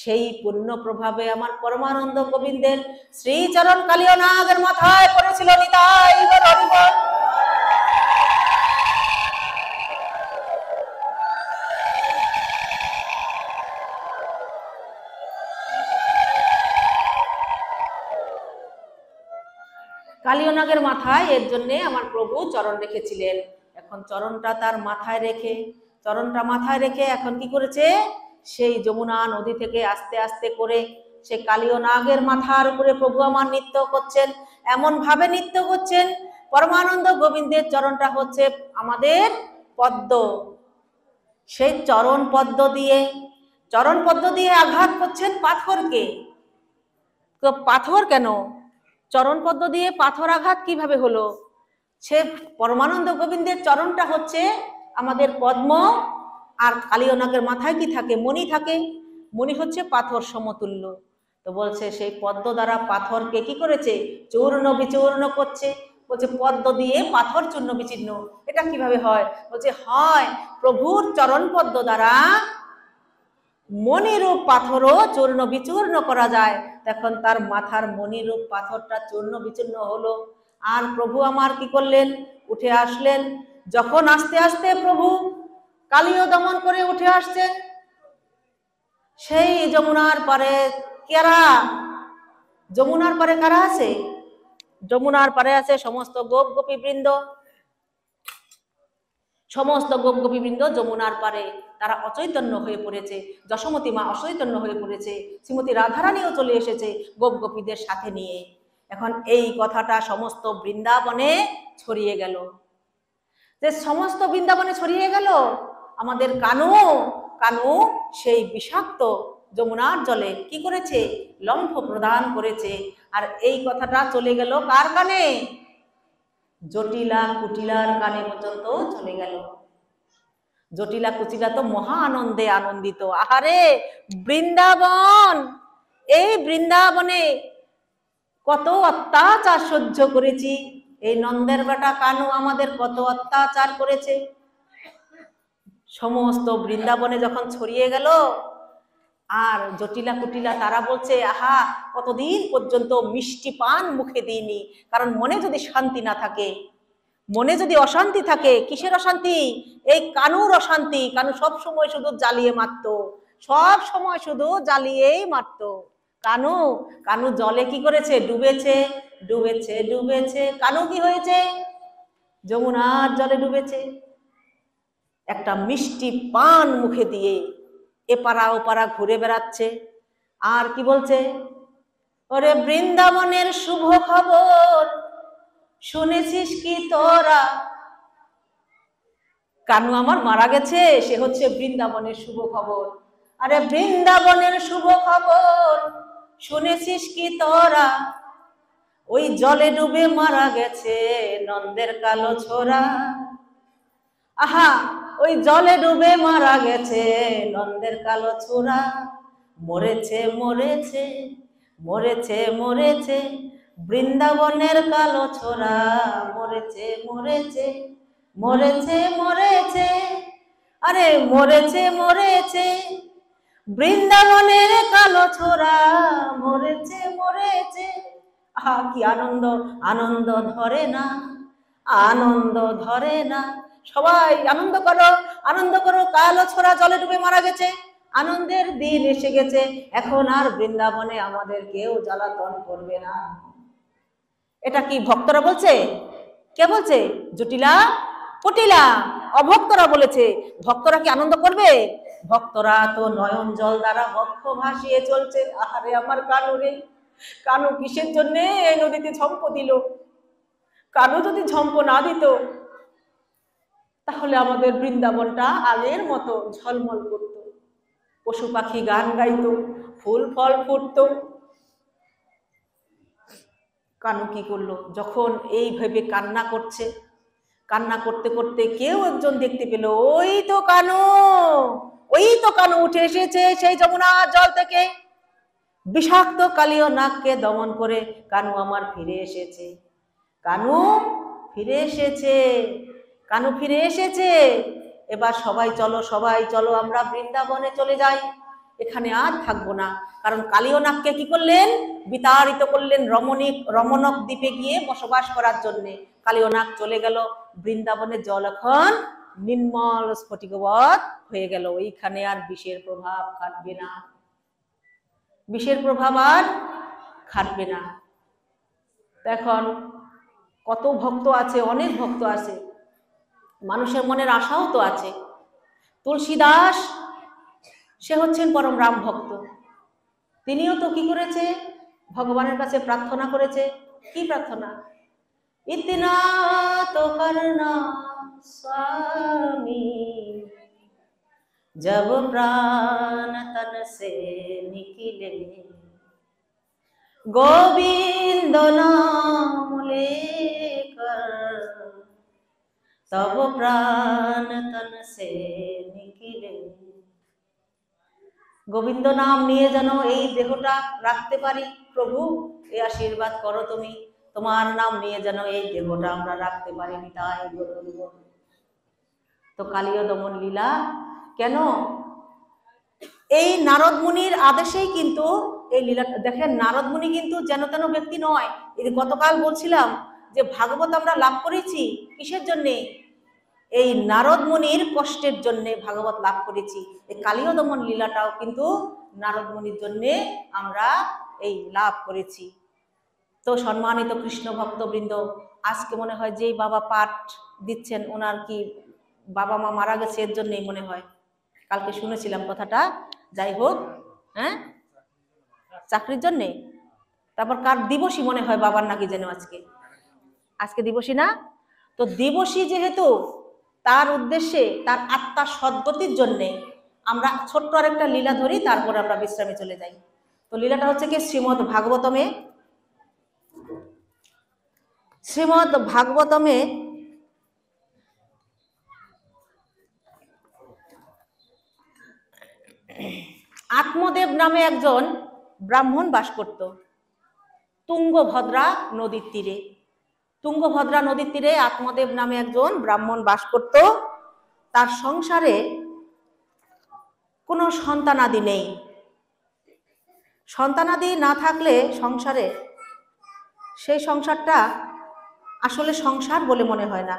সেই পুণ্য প্রভাবে আমার পরমানন্দ গোবিন্দের শ্রীচরণ কালীয় নাগের মাথায় পড়েছিল। নিতাই গৌর হরিবোল। কালীয় নাগের মাথায় এর জন্য আমার প্রভু চরণ রেখেছিলেন। এখন চরণটা তার মাথায় রেখে এখন কি করেছে, সেই যমুনা নদী থেকে আস্তে আস্তে করে সে কালীয় নাগের মাথার উপরে প্রভু আমার নৃত্য করছেন। এমন ভাবে নৃত্য করছেন, পরমানন্দ গোবিন্দের চরণটা হচ্ছে আমাদের পদ্ম। সেই চরণ পদ্ম দিয়ে আঘাত করছেন পাথরকে। তো পাথর কেন? চরণ পদ্ম দিয়ে পাথর আঘাত কিভাবে হলো? সে পরমানন্দ গোবিন্দের চরণটা হচ্ছে আমাদের পদ্ম, আর কালীয় নাগের মাথায় কি থাকে? মণি থাকে। মণি হচ্ছে পাথর সমতুল্য। তো বলছে সেই পদ্ম দ্বারা পাথরকে কি করেছে? চূর্ণ বিচূর্ণ করছে। বলছে পদ্ম দিয়ে পাথর চূর্ণ বিচূর্ণ, এটা কিভাবে হয়? বলছে হয় প্রভুর চরণ পদ্ম দ্বারা মণিরূপ পাথরও চূর্ণ বিচূর্ণ করা যায়। তখন তার মাথার মণিরূপ পাথরটা চূর্ণ বিচূর্ণ হলো। আর প্রভু আমার কি করলেন? উঠে আসলেন। যখন আস্তে আস্তে প্রভু কালীয় দমন করে উঠে আসছেন, সেই যমুনার পারে কারা? যমুনার পারে কারা আছে? যমুনার পারে আছে সমস্ত গোপ গোপী বৃন্দ। সমস্ত গোপ গোপী বৃন্দ যমুনার পারে তারা অচৈতন্য হয়ে পড়েছে। যশোমতী মা অচৈতন্য হয়ে পড়েছে। শ্রীমতী রাধারানীও চলে এসেছে গোপ গোপীদের সাথে নিয়ে। এখন এই কথাটা সমস্ত বৃন্দাবনে ছড়িয়ে গেল। যে সমস্ত বৃন্দাবনে ছড়িয়ে গেল, আমাদের কানু কানু সেই বিষাক্ত যমুনার জলে কি করেছে? লম্ফ প্রদান করেছে। আর এই কথাটা চলে গেল কার কানে? জটিলা কুটিলার কানে পর্যন্ত চলে গেল। জটিলা কুটিলা তো মহা আনন্দে আনন্দিত। আহারে বৃন্দাবন, এই বৃন্দাবনে কত অত্যাচার সহ্য করেছি। এই নন্দের বেটা কানু আমাদের কত অত্যাচার করেছে। সমস্ত বৃন্দাবনে যখন ছড়িয়ে গেল, আর জটিলা কুটিলা তারা বলছে, আহা কতদিন পর্যন্ত মিষ্টি পান মুখে দিইনি। কারণ মনে যদি শান্তি না থাকে, মনে যদি অশান্তি থাকে, কিসের অশান্তি? এই কানুর অশান্তি। কানু সব সময় শুধু জ্বালিয়ে মারতো, সব সময় শুধু জ্বালিয়েই মারতো। কানু কানু জলে কি করেছে? ডুবেছে ডুবেছে ডুবেছে। কানু কি হয়েছে? যমুনার জলে ডুবেছে। একটা মিষ্টি পান মুখে দিয়ে এপারা ওপারা ঘুরে বেড়াচ্ছে। আর কি বলছে? ওরে বৃন্দাবনের শুভ খবর শুনেছিস কি তোরা? কানু আমার মারা গেছে, সে হচ্ছে বৃন্দাবনের শুভ খবর। আরে বৃন্দাবনের শুভ খবর শুনেছিস কি তোরা? ওই জলে ডুবে মারা গেছে নন্দের কালো ছোরা। আহা ওই জলে ডুবে মারা গেছে নন্দের কালো ছোরা। মরেছে মরেছে মরেছে মরেছে বৃন্দাবনের কালো ছোরা। মরেছে মরেছে মরেছে মরেছে, আরে মরেছে মরেছে বৃন্দাবনের কালো ছোরা। মরেছে মরেছে। আহা কি আনন্দ! আনন্দ ধরে না, আনন্দ ধরে না। সবাই আনন্দ করো, আনন্দ করো। কালো ছোরা জলে ডুবে মারা গেছে, আনন্দের দিন এসে গেছে। এখন আর বৃন্দাবনে আমাদের কেউ জ্বালাতন করবে না। এটা কি ভক্তরা বলছে? কে বলছে? জটিলা কুটিলা অভক্তরা বলেছে। ভক্তরা কি আনন্দ করবে? ভক্তরা তো নয়ন জল দ্বারা বক্ষ ভাসিয়ে চলছে। আহারে আমার কানু রে, কানু কিসের জন্য এই নদীতে ঝম্প দিল? কানু যদি ঝম্প না দিত, তাহলে আমাদের বৃন্দাবনটা আগের মতো ঝলমল করত, পশু পাখি গান গাইতো, ফুল ফল ফুটতো। কানু কি করলো? যখন এই ভেবে কান্না করছে, কান্না করতে করতে কেউ একজন দেখতে পেল, ওই তো কানু, ওই তো কানু উঠে এসেছে সেই যমুনার জল থেকে। বিষাক্ত কালীয় নাগকে দমন করে কানু আমার ফিরে এসেছে। কানু ফিরে এসেছে, কানু ফিরে এসেছে। এবার সবাই চলো, সবাই চলো, আমরা বৃন্দাবনে চলে যাই। এখানে আর থাকবো না। কারণ কালীয় নাগকে কি করলেন? বিতাড়িত করলেন রমণক দ্বীপে গিয়ে বসবাস করার জন্যে। কালীয় নাগ চলে গেল। বৃন্দাবনের জল এখন নির্মল স্ফটিকবৎ হয়ে গেল। ওইখানে আর বিষের প্রভাব খাটবে না, বিষের প্রভাব আর খাটবে না। এখন কত ভক্ত আছে, অনেক ভক্ত আছে, মানুষের মনের আশাও তো আছে। তুলসীদাস সে হচ্ছেন পরম রাম ভক্ত। তিনিও তো কি করেছে? ভগবানের কাছে প্রার্থনা করেছে। কি প্রার্থনা? ইতনা তো করনা স্বামী जब प्राण तन से निकले, गोविंद नाम लेकर तब प्राण तन से निकले। গোবিন্দ নাম নিয়ে যেন এই দেহটা রাখতে পারি। প্রভু এই আশীর্বাদ করো তুমি, তোমার নাম নিয়ে যেন এই দেহটা আমরা রাখতে পারি। তাই তো কালীয় দমন লীলা কেন? এই নারদ মুনির আদেশেই কিন্তু এই লীলা, দেখেন নারদ মুনি কিন্তু যেন তেন ব্যক্তি নয়। এই গতকাল বলছিলাম যে ভাগবত আমরা লাভ করেছি কিসের জন্যে? এই নারদ মুনির কষ্টের জন্যে ভাগবত লাভ করেছি। এই কালীয় দমন লীলাটাও কিন্তু নারদ মুনির জন্যে আমরা এই লাভ করেছি। তো সম্মানিত কৃষ্ণ ভক্তবৃন্দ, আজকে মনে হয় যেই বাবা পাঠ দিচ্ছেন ওনার কি বাবা মা মারা গেছে এর জন্যই মনে হয়, কালকে শুনেছিলাম কথাটা। যাই হোক, হ্যাঁ, চাকরির জন্যে। তারপর কার দিবসী মনে হয় বাবার নাকি যেন আজকে, আজকে দিবসী না? তো দিবসী যেহেতু, তার উদ্দেশ্যে তার আত্মার সদ্গতির জন্যে আমরা ছোট্ট আরেকটা লীলা ধরি, তারপর আমরা বিশ্রামে চলে যাই। তো লীলাটা হচ্ছে কি শ্রীমদ্ ভাগবতমে, শ্রীমদ্ ভাগবতমে আত্মদেব নামে একজন ব্রাহ্মণ বাস করত তুঙ্গভদ্রা নদীর তীরে। তুঙ্গভদ্রা নদীর তীরে আত্মদেব নামে একজন ব্রাহ্মণ বাস করত। তার সংসারে কোনো সন্তানাদি নেই। সন্তানাদি না থাকলে সংসারে, সেই সংসারটা আসলে সংসার বলে মনে হয় না।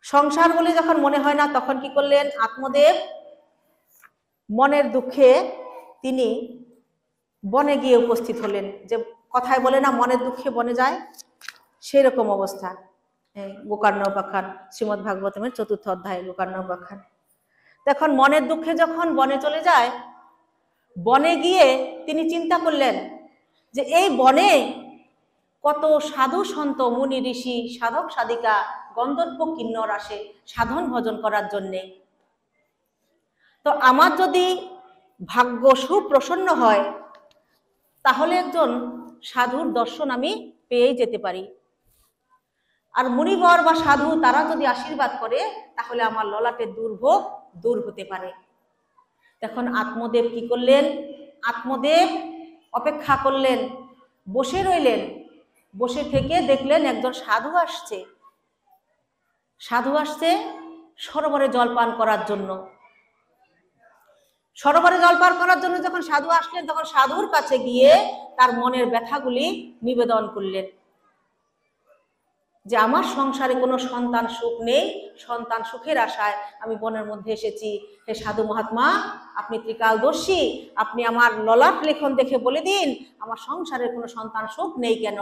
সংসার বলে যখন মনে হয় না, তখন কি করলেন আত্মদেব? মনের দুঃখে তিনি বনে গিয়ে উপস্থিত হলেন। যে কথায় বলে না মনের দুঃখে বনে যায়, সেই রকম অবস্থা। গোকর্ণ উপাখ্যান, শ্রীমদ্ ভাগবতমের 4র্থ অধ্যায় গোকর্ণ উপাখ্যান। এখন মনের দুঃখে যখন বনে চলে যায়, বনে গিয়ে তিনি চিন্তা করলেন যে এই বনে কত সাধু সন্ত মুনি ঋষি সাধক সাধিকা গন্ধর্ব কিন্নর আসে সাধন ভজন করার জন্যে। তো আমার যদি ভাগ্য সুপ্রসন্ন হয়, তাহলে একজন সাধুর দর্শন আমি পেয়েই যেতে পারি। আর মুনিবর বা সাধু তারা যদি আশীর্বাদ করে, তাহলে আমার ললাটের দুর্ভোগ দূর হতে পারে। তখন আত্মদেব কি করলেন? আত্মদেব অপেক্ষা করলেন, বসে রইলেন। বসে থেকে দেখলেন একজন সাধু আসছে। সাধু আসছে সরোবরে জলপান করার জন্য। সরোবরে জলপান করার জন্য যখন সাধু আসলেন, তখন সাধুর কাছে গিয়ে তার মনের ব্যথাগুলি নিবেদন করলেন যে আমার সংসারে কোনো সন্তান সুখ নেই, সন্তান সুখের আশায় আমি বনের মধ্যে এসেছি। হে সাধু মহাত্মা, আপনি ত্রিকালদর্শী, আপনি আমার ললাট লেখন দেখে বলে দিন আমার সংসারের কোনো সন্তান সুখ নেই কেন?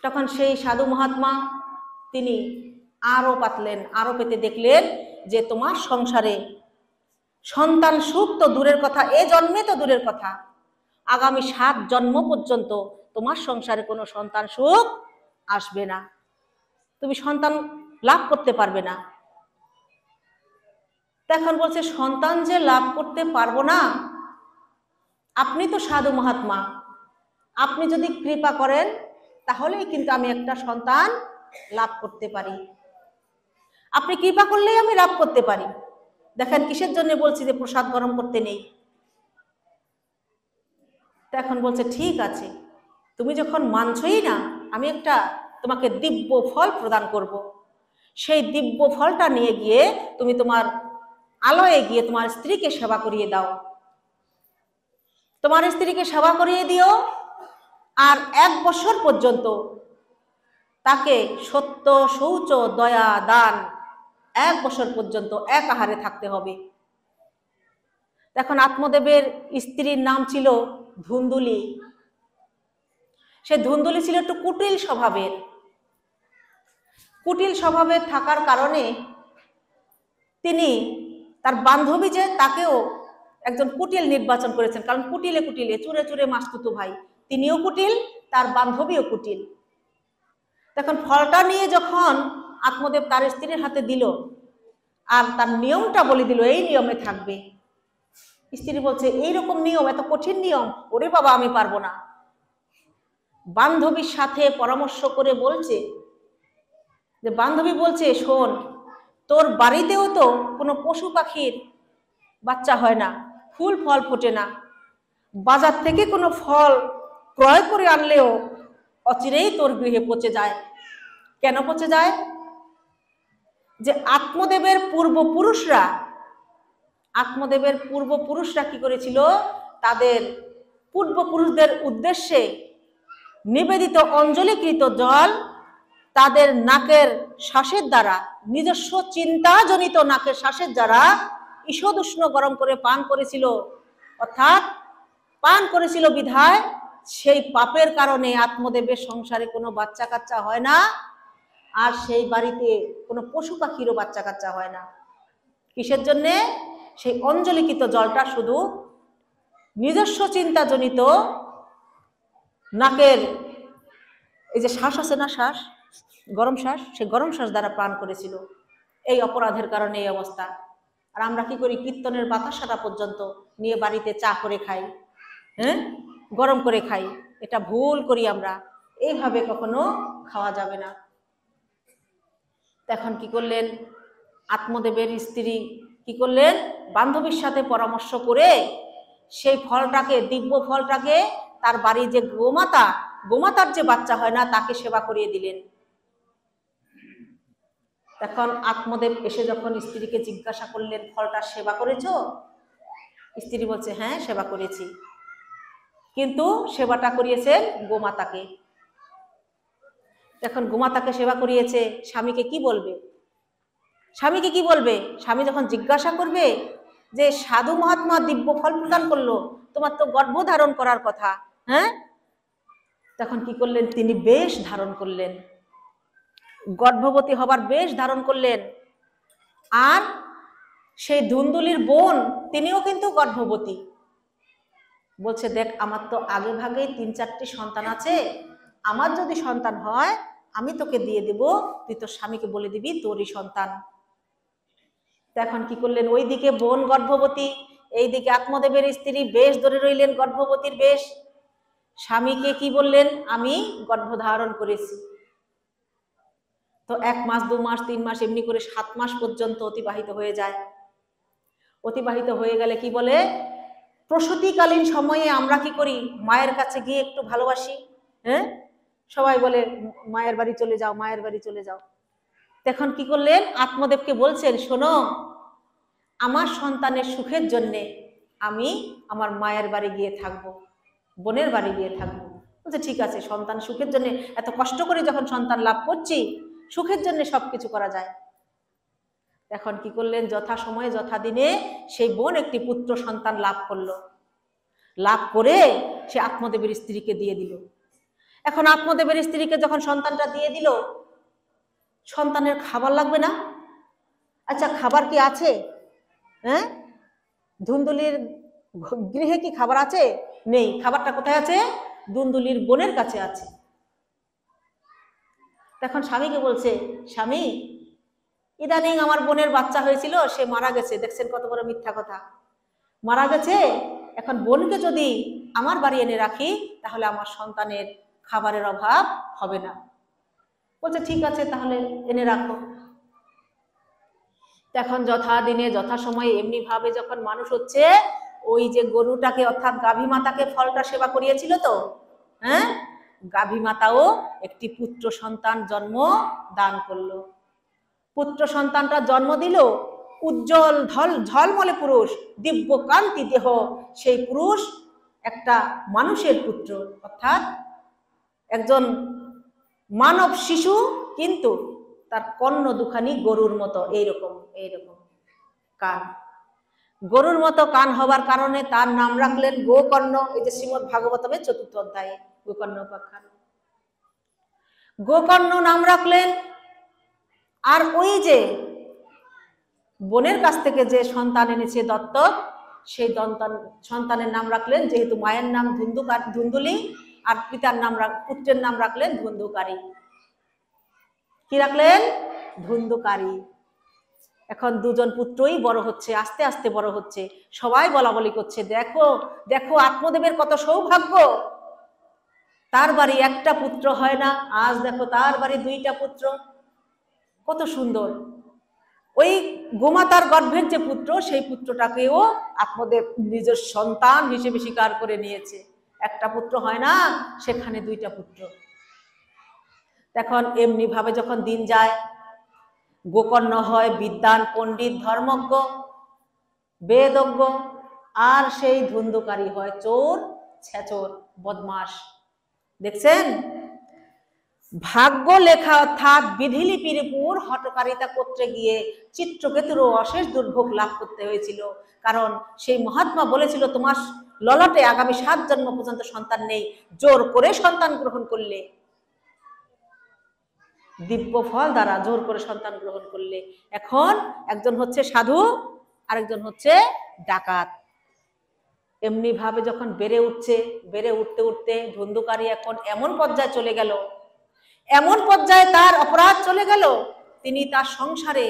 তখন সেই সাধু মহাত্মা তিনি আরো পাতলেন, আরো পেতে দেখলেন যে তোমার সংসারে সন্তান সুখ তো দূরের কথা, এ জন্মে তো দূরের কথা, আগামী 7 জন্ম পর্যন্ত তোমার সংসারে কোনো সন্তান সুখ আসবে না, তুমি সন্তান লাভ করতে পারবে না। তখন বলছে সন্তান যে লাভ করতে পারবো না, আপনি তো সাধু মহাত্মা, আপনি যদি কৃপা করেন তাহলেই কিন্তু আমি একটা সন্তান লাভ করতে পারি। আপনি কৃপা করলেই আমি লাভ করতে পারি। দেখেন কিসের জন্য বলছি যে প্রসাদ গরম করতে নেই। এখন বলছে ঠিক আছে, তুমি যখন মানছই না, আমি একটা তোমাকে দিব্য ফল প্রদান করব। সেই দিব্য ফলটা নিয়ে গিয়ে তুমি তোমার আলয়ে গিয়ে তোমার স্ত্রীকে সেবা করিয়ে দাও। তোমার স্ত্রীকে সেবা করিয়ে দিও, আর 1 বছর পর্যন্ত তাকে সত্য শৌচ দয়া দান 1 বছর পর্যন্ত এক আহারে থাকতে হবে। এখন আত্মদেবের স্ত্রীর নাম ছিল ধুন্দুলি। সে ধুন্দুলি ছিল একটু কুটিল স্বভাবের। কুটিল স্বভাবের থাকার কারণে তিনি তার বান্ধবী যে তাকেও একজন কুটিল নির্বাচন করেছেন, কারণ কুটিলে কুটিলে চুরে চুরে মাসতুতো ভাই, তিনিও কুটিল, তার বান্ধবীও কুটিল। তখন ফলটা নিয়ে যখন আত্মদেব তার স্ত্রীর হাতে দিল, আর তার নিয়মটা বলে দিল এই নিয়মে থাকবে। স্ত্রী বলছে এইরকম নিয়ম, এত কঠিন নিয়ম, ওরে বাবা আমি পারবো না। বান্ধবীর সাথে পরামর্শ করে বলছে যে, বান্ধবী বলছে শোন, তোর বাড়িতেও তো কোনো পশু পাখির বাচ্চা হয় না, ফুল ফল ফোটে না, বাজার থেকে কোনো ফল ক্রয় করে আনলেও অচিরেই তোর গৃহে পচে যায়। কেন পচে যায়? যে আত্মদেবের পূর্বপুরুষরা কি করেছিল, তাদের পূর্বপুরুষদের উদ্দেশ্যে নিবেদিত অঞ্জলিকৃত জল তাদের নাকের শ্বাসের দ্বারা, নিজস্ব চিন্তাজনিত নাকের শ্বাসের দ্বারা ঈষদ উষ্ণ গরম করে পান করেছিল। অর্থাৎ পান করেছিল বিধায় সেই পাপের কারণে আত্মদেবের সংসারে কোনো বাচ্চা কাচ্চা হয় না, আর সেই বাড়িতে কোনো পশু পাখিরও বাচ্চা কাচ্চা হয় না। কিসের জন্যে? সেই অঞ্জলিকৃত জলটা শুধু নিজস্ব চিন্তাজনিত নাকের এই যে শ্বাস আছে না, শ্বাস, গরম শ্বাস, সেই গরম শ্বাস দ্বারা পান করেছিল। এই অপরাধের কারণে এই অবস্থা। আর আমরা কি করি, কীর্তনের বাতাসাটা পর্যন্ত নিয়ে বাড়িতে চা করে খাই, হ্যাঁ, গরম করে খাই। এটা ভুল করি আমরা, এইভাবে কখনো খাওয়া যাবে না। এখন কি করলেন, আত্মদেবের স্ত্রী কি করলেন, বান্ধবীর সাথে পরামর্শ করে সেই ফলটাকে, দিব্য ফলটাকে তার বাড়ির যে গোমাতার যে বাচ্চা হয় না, তাকে সেবা করিয়ে দিলেন। তখন আত্মদেব এসে যখন স্ত্রীকে জিজ্ঞাসা করলেন, ফলটা সেবা করেছো? স্ত্রী বলছে, হ্যাঁ সেবা করেছি। কিন্তু সেবাটা করিয়েছেন গোমাতাকে। এখন গোমাতাকে সেবা করিয়েছে, স্বামীকে কি বলবে? স্বামী যখন জিজ্ঞাসা করবে যে সাধু মহাত্মা দিব্য ফল প্রদান করলো, তোমার তো গর্ভ ধারণ করার কথা, হ্যাঁ? তখন কি করলেন, তিনি বেশ ধারণ করলেন, গর্ভবতী হবার বেশ ধারণ করলেন। আর সেই ধুন্দুলির বোন, তিনিও কিন্তু গর্ভবতী। বলছে, দেখ আমার তো আগে ভাগেই 3-4টি সন্তান আছে, আমার যদি সন্তান হয় আমি তোকে দিয়ে দেব, তুই তোর স্বামীকে বলে দিবি তোরই সন্তান। এখন কি করলেন, ওইদিকে বোন গর্ভবতী, এইদিকে আত্মদেবের স্ত্রী বেশ ধরে রইলেন, গর্ভবতীর বেশ। স্বামীকে কি বললেন, আমি গর্ভধারণ করেছি। তো 1 মাস 2 মাস 3 মাস এমনি করে 7 মাস পর্যন্ত অতিবাহিত হয়ে যায়। অতিবাহিত হয়ে গেলে কি বলে, প্রসূতিকালীন সময়ে আমরা কি করি, মায়ের কাছে গিয়ে একটু ভালোবাসি, হ্যাঁ, সবাই বলে মায়ের বাড়ি চলে যাও, মায়ের বাড়ি চলে যাও। তখন কি করলেন, আত্মদেবকে বলছেন, শোনো, আমার সন্তানের সুখের জন্যে আমি আমার মায়ের বাড়ি গিয়ে থাকবো, বোনের বাড়ি গিয়ে থাকবো। বলছে, ঠিক আছে, সন্তান সুখের জন্য এত কষ্ট করে যখন সন্তান লাভ করছি, সুখের জন্য সবকিছু করা যায়। এখন কি করলেন, যথা সময়ে যথা দিনে সেই বোন একটি পুত্র সন্তান লাভ করলো। লাভ করে সে আত্মদেবের স্ত্রীকে দিয়ে দিল। এখন আত্মদেবের স্ত্রীকে যখন সন্তানটা দিয়ে দিল, সন্তানের খাবার লাগবে না? আচ্ছা, খাবার কি আছে? হ্যাঁ, ধুন্দুলির গৃহে কি খাবার আছে? নেই। খাবারটা কোথায় আছে? ধুন্দুলির বোনের কাছে আছে। তখন স্বামীকে বলছে, স্বামী, ইদানিং আমার বোনের বাচ্চা হয়েছিল, সে মারা গেছে। দেখছেন কত বড় মিথ্যা কথা, মারা গেছে। এখন বোনকে যদি আমার বাড়ি এনে রাখি, তাহলে আমার সন্তানের খাবারের অভাব হবে না। বলছে, ঠিক আছে, তাহলে এনে রাখো। এখন যথা দিনে যথা সময়ে এমনি ভাবে যখন মানুষ হচ্ছে, ওই যে গরুটাকে অর্থাৎ গাভী মাতাকে ফলটা সেবা করিয়েছিল তো, হ্যাঁ, গাভী মাতাও একটি পুত্র সন্তান জন্ম দান করলো। পুত্র সন্তানটা জন্ম দিল, উজ্জ্বল ঝলমলে পুরুষ, দিব্য কান্তি দেহ। সেই পুরুষ একটা মানুষের পুত্র, অর্থাৎ একজন মানব শিশু, কিন্তু তার কর্ণ দুখানি গরুর মতো, এইরকম কান, গরুর মতো কান হবার কারণে তার নাম রাখলেন গোকর্ণ। এই যে শ্রীমদ্ ভাগবতমের 4র্থ অধ্যায়ে গোকর্ণ উপাখ্যান, গোকর্ণ নাম রাখলেন। আর ওই যে বোনের কাছ থেকে যে সন্তান এনেছে দত্তক, সেই সন্তানের নাম রাখলেন, যেহেতু মায়ের নাম ধুন্দুলি আর পিতার নাম পুত্রের নাম রাখলেন ধুন্ধুকারী। কি রাখলেন? ধুন্ধুকারী। এখন দুজন পুত্রই বড় হচ্ছে, আস্তে আস্তে বড় হচ্ছে। সবাই বলা বলি করছে, দেখো দেখো আত্মদেবের কত সৌভাগ্য, তার বাড়ি একটা পুত্র হয় না, আজ দেখো তার বাড়ি 2টা পুত্র, কত সুন্দর। ওই গোমাতার গর্ভের যে পুত্র, সেই পুত্রটাকেও আত্মদেব নিজের সন্তান হিসেবে স্বীকার করে নিয়েছে। একটা পুত্র হয় না, সেখানে 2টা পুত্র। এখন এমনি ভাবে যখন দিন যায়, গোকর্ণ হয় বিদ্বান পণ্ডিত ধর্মজ্ঞ বেদজ্ঞ, আর সেই ধুন্ধুকারী হয় চোর ছেচর বদমাস। দেখছেন, ভাগ্য লেখা অর্থাৎ বিধিলিপির উপর হঠকারিতা করতে গিয়ে চিত্রকেতুরও অশেষ দুর্ভোগ লাভ করতে হয়েছিল। কারণ সেই মহাত্মা বলেছিল, তোমার ললাটে আগামী 7 জন্ম পর্যন্ত সন্তান নেই, জোর করে সন্তান গ্রহণ করলে, দিব্য ফল দ্বারা জোর করে সন্তান গ্রহণ করলে। এখন একজন হচ্ছে সাধু, আরেকজন হচ্ছে ডাকাত। এমনি ভাবে যখন বেড়ে উঠছে, বেড়ে উঠতে উঠতে ধুন্ধুকারী এখন এমন পর্যায়ে চলে গেল, এমন পর্যায়ে তার অপরাধ চলে গেল, তিনি তার সংসারে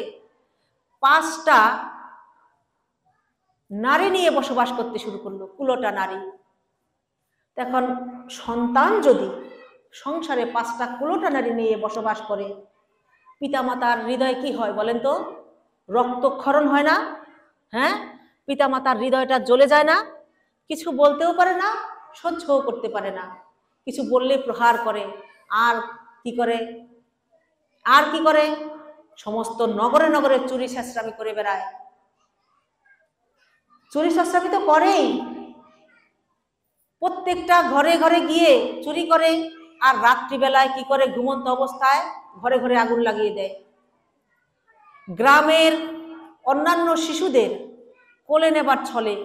5টা নারী নিয়ে বসবাস করতে শুরু করলো, কুলোটা নারী। এখন সন্তান যদি সংসারে 5টা কুলোটা নারী নিয়ে বসবাস করে, পিতামাতার হৃদয় কি হয় বলেন তো? রক্তক্ষরণ হয় না? হ্যাঁ, পিতামাতার হৃদয়টা জ্বলে যায় না? কিছু বলতেও পারে না, সহ্যও করতে পারে না, কিছু বললে প্রহার করে। আর কি করে, আর কি করে? সমস্ত নগরে নগরে চুরি ছেঁচড়ামি করে বেড়ায়। চুরি ছেঁচড়ামি তো করেই, প্রত্যেকটা ঘরে ঘরে গিয়ে চুরি করে। আর রাত্রিবেলায় কি করে? ঘুমন্ত অবস্থায় ঘরে ঘরে আগুন লাগিয়ে দেয়। গ্রামের অন্যান্য শিশুদের কোলে নেবার ছলে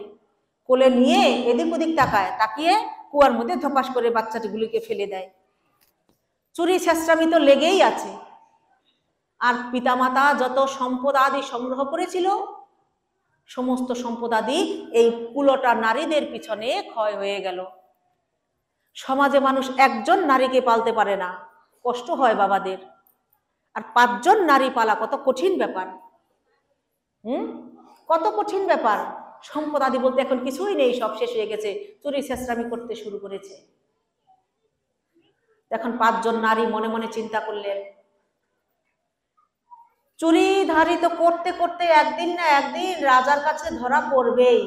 কোলে নিয়ে এদিক ওদিক তাকায়, তাকিয়ে কুয়ার মধ্যে ধপাস করে বাচ্চাটিগুলিকে ফেলে দেয়। চুরি ছেঁচড়ামি তো লেগেই আছে। আর পিতামাতা যত সম্পদ আদি সংগ্রহ করেছিল, সমস্ত সম্পদ আদি এই কুলোটা নারীদের পিছনে ক্ষয় হয়ে গেল। সমাজে মানুষ একজন নারীকে পালতে পারে না, কষ্ট হয় বাবাদের। আর 5 জন নারী পালা কত কঠিন ব্যাপার। কত কঠিন ব্যাপার। সম্পদ আদি বলতে এখন কিছুই নেই, সব শেষ হয়ে গেছে, চুরি ছেঁচড়ামি করতে শুরু করেছে। এখন 5 জন নারী মনে মনে চিন্তা করলেন, চুরিধারি তো করতে করতে একদিন না একদিন রাজার কাছে ধরা পড়বেই।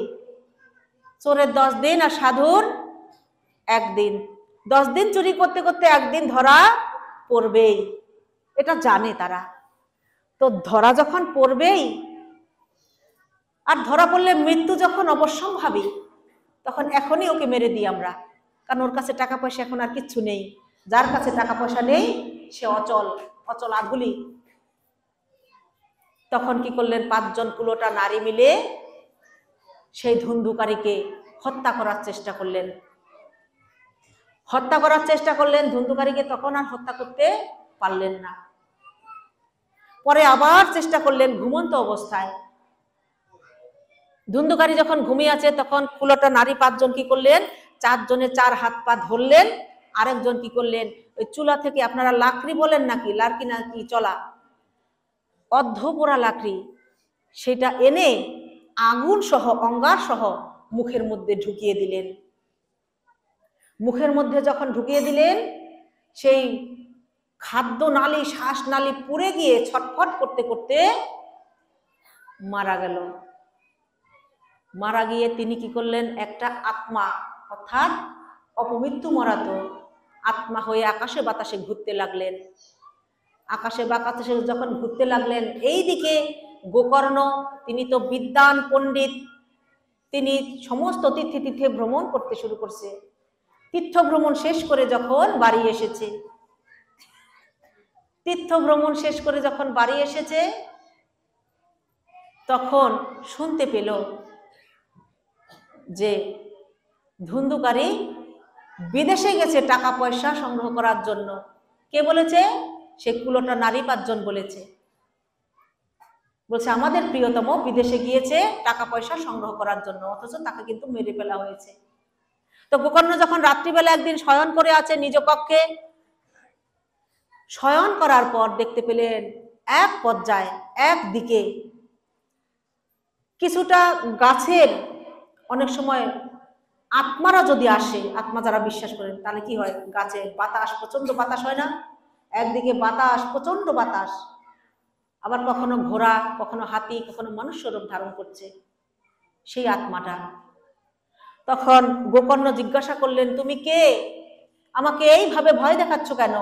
চোরের 10 দিন আর সাধুর 1 দিন। 10 দিন চুরি করতে করতে একদিন ধরা পড়বেই, এটা জানে তারা। তো ধরা যখন পড়বেই, আর ধরা পড়লে মৃত্যু যখন অবশ্যম্ভাবী, তখন এখনই ওকে মেরে দিই আমরা। কারণ ওর কাছে টাকা পয়সা এখন আর কিচ্ছু নেই। যার কাছে টাকা পয়সা নেই সে অচল, অচল আগুলি। তখন কি করলেন? 5 জন কুলোটা নারী মিলে সেই ধুন্ধুকারীকে হত্যা করার চেষ্টা করলেন। হত্যা করার চেষ্টা করলেন ধুন্ধুকারীকে, তখন আর হত্যা করতে পারলেন না। পরে আবার চেষ্টা করলেন ঘুমন্ত অবস্থায়। ধুন্ধুকারী যখন ঘুমিয়ে আছে, তখন কুলোটা নারী 5 জন কি করলেন? 4 জনে 4 হাত পা ধরলেন। আরেকজন কি করলেন? ওই চুলা থেকে, আপনারা লাকড়ি বলেন নাকি, লাকড়ি নাকি চলা, অর্ধপোড়া লাকড়ি, সেটা এনে আগুন সহ অঙ্গার সহ মুখের মধ্যে ঢুকিয়ে দিলেন। মুখের মধ্যে যখন ঢুকিয়ে দিলেন, সেই খাদ্য নালী শ্বাস নালী পুড়ে গিয়ে ছটফট করতে করতে মারা গেল। মারা গিয়ে তিনি কি করলেন? একটা আত্মা, অর্থাৎ অপমৃত্যু মরাত আত্মা হয়ে আকাশে বাতাসে ঘুরতে লাগলেন। আকাশে বাতাসে যখন ঘুরতে লাগলেন, এইদিকে গোকর্ণ, তিনি তো বিদ্বান পণ্ডিত, তিনি সমস্ত তীর্থে তীর্থে ভ্রমণ করতে শুরু করছে। তীর্থ ভ্রমণ শেষ করে যখন বাড়ি এসেছে, তীর্থ ভ্রমণ শেষ করে যখন বাড়ি এসেছে, তখন শুনতে পেল যে ধুন্ধুকারী বিদেশে গেছে টাকা পয়সা সংগ্রহ করার জন্য। কে বলেছে? সে কুলোটা নারী 5 জন বলেছে। বলছে আমাদের প্রিয়তম বিদেশে গিয়েছে টাকা পয়সা সংগ্রহ করার জন্য, অথচ তাকে কিন্তু মেরে ফেলা হয়েছে। তো গোকর্ণ যখন রাত্রিবেলা একদিন শয়ন করে আছে নিজ কক্ষে, শয়ন করার পর দেখতে পেলেন এক পর্যায়ে একদিকে কিছুটা গাছের, অনেক সময় আত্মারা যদি আসে, আত্মা যারা বিশ্বাস করেন, তাহলে কি হয়? গাছে বাতাস, প্রচন্ড বাতাস হয় না? একদিকে বাতাস, প্রচন্ড বাতাস, আবার কখনো ঘোড়া, কখনো হাতি, কখনো মনুষ্য রূপ ধারণ করছে সেই আত্মাটা। তখন গোকর্ণ জিজ্ঞাসা করলেন, তুমি কে? আমাকে এইভাবে ভয় দেখাচ্ছ কেন?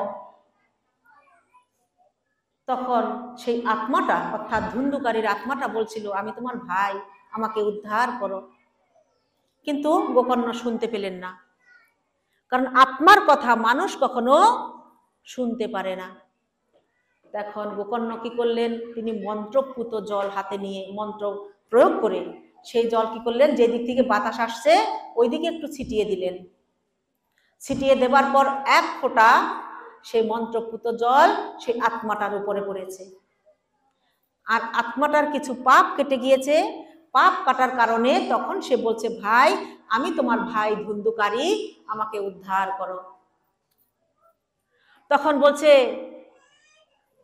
তখন সেই আত্মাটা অর্থাৎ ধুন্ধুকারীর আত্মাটা বলছিল, আমি তোমার ভাই, আমাকে উদ্ধার করো। কিন্তু গোকর্ণ শুনতে পেলেন না, কারণ আত্মার কথা মানুষ কখনো শুনতে পারে না। তখন গোকর্ণ কি করলেন, তিনি মন্ত্রপুত জল হাতে নিয়ে মন্ত্র প্রয়োগ করে সেই জল কি করলেন, যে দিক থেকে বাতাস আসছে ওই দিকে একটু ছিটিয়ে দিলেন। ছিটিয়ে দেবার পর এক ফোঁটা সেই মন্ত্রপুত জল সেই আত্মাটার উপরে পড়েছে। আর আত্মাটার কিছু পাপ কেটে গিয়েছে। পাপ কাটার কারণে তখন সে বলছে, ভাই, আমি তোমার ভাই ধুন্ধুকারী, আমাকে উদ্ধার করো। তখন বলছে,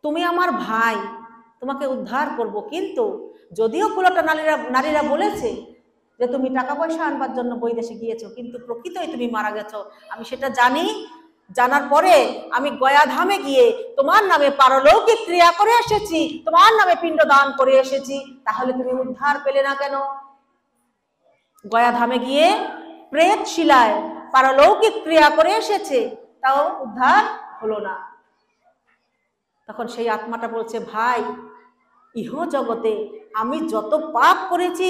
তুমি আমার ভাই, তোমাকে উদ্ধার করব, কিন্তু যদিও কুলটা নারীরা বলেছে যে তুমি টাকা পয়সা আনবার জন্য বৈদেশে গিয়েছো, কিন্তু প্রকৃতই তুমি মারা গেছো, আমি সেটা জানি। জানার পরে আমি গয়াধামে গিয়ে তোমার নামে পারলৌকিক ক্রিয়া করে এসেছি, তোমার নামে পিণ্ড দান করে এসেছি, তাহলে তুমি উদ্ধার পেলে না কেন? গয়াধামে গিয়ে প্রেত শিলায় পারলৌকিক ক্রিয়া করে এসেছে, তাও উদ্ধার হলো না। তখন সেই আত্মাটা বলছে, ভাই, ইহ জগতে আমি যত পাপ করেছি,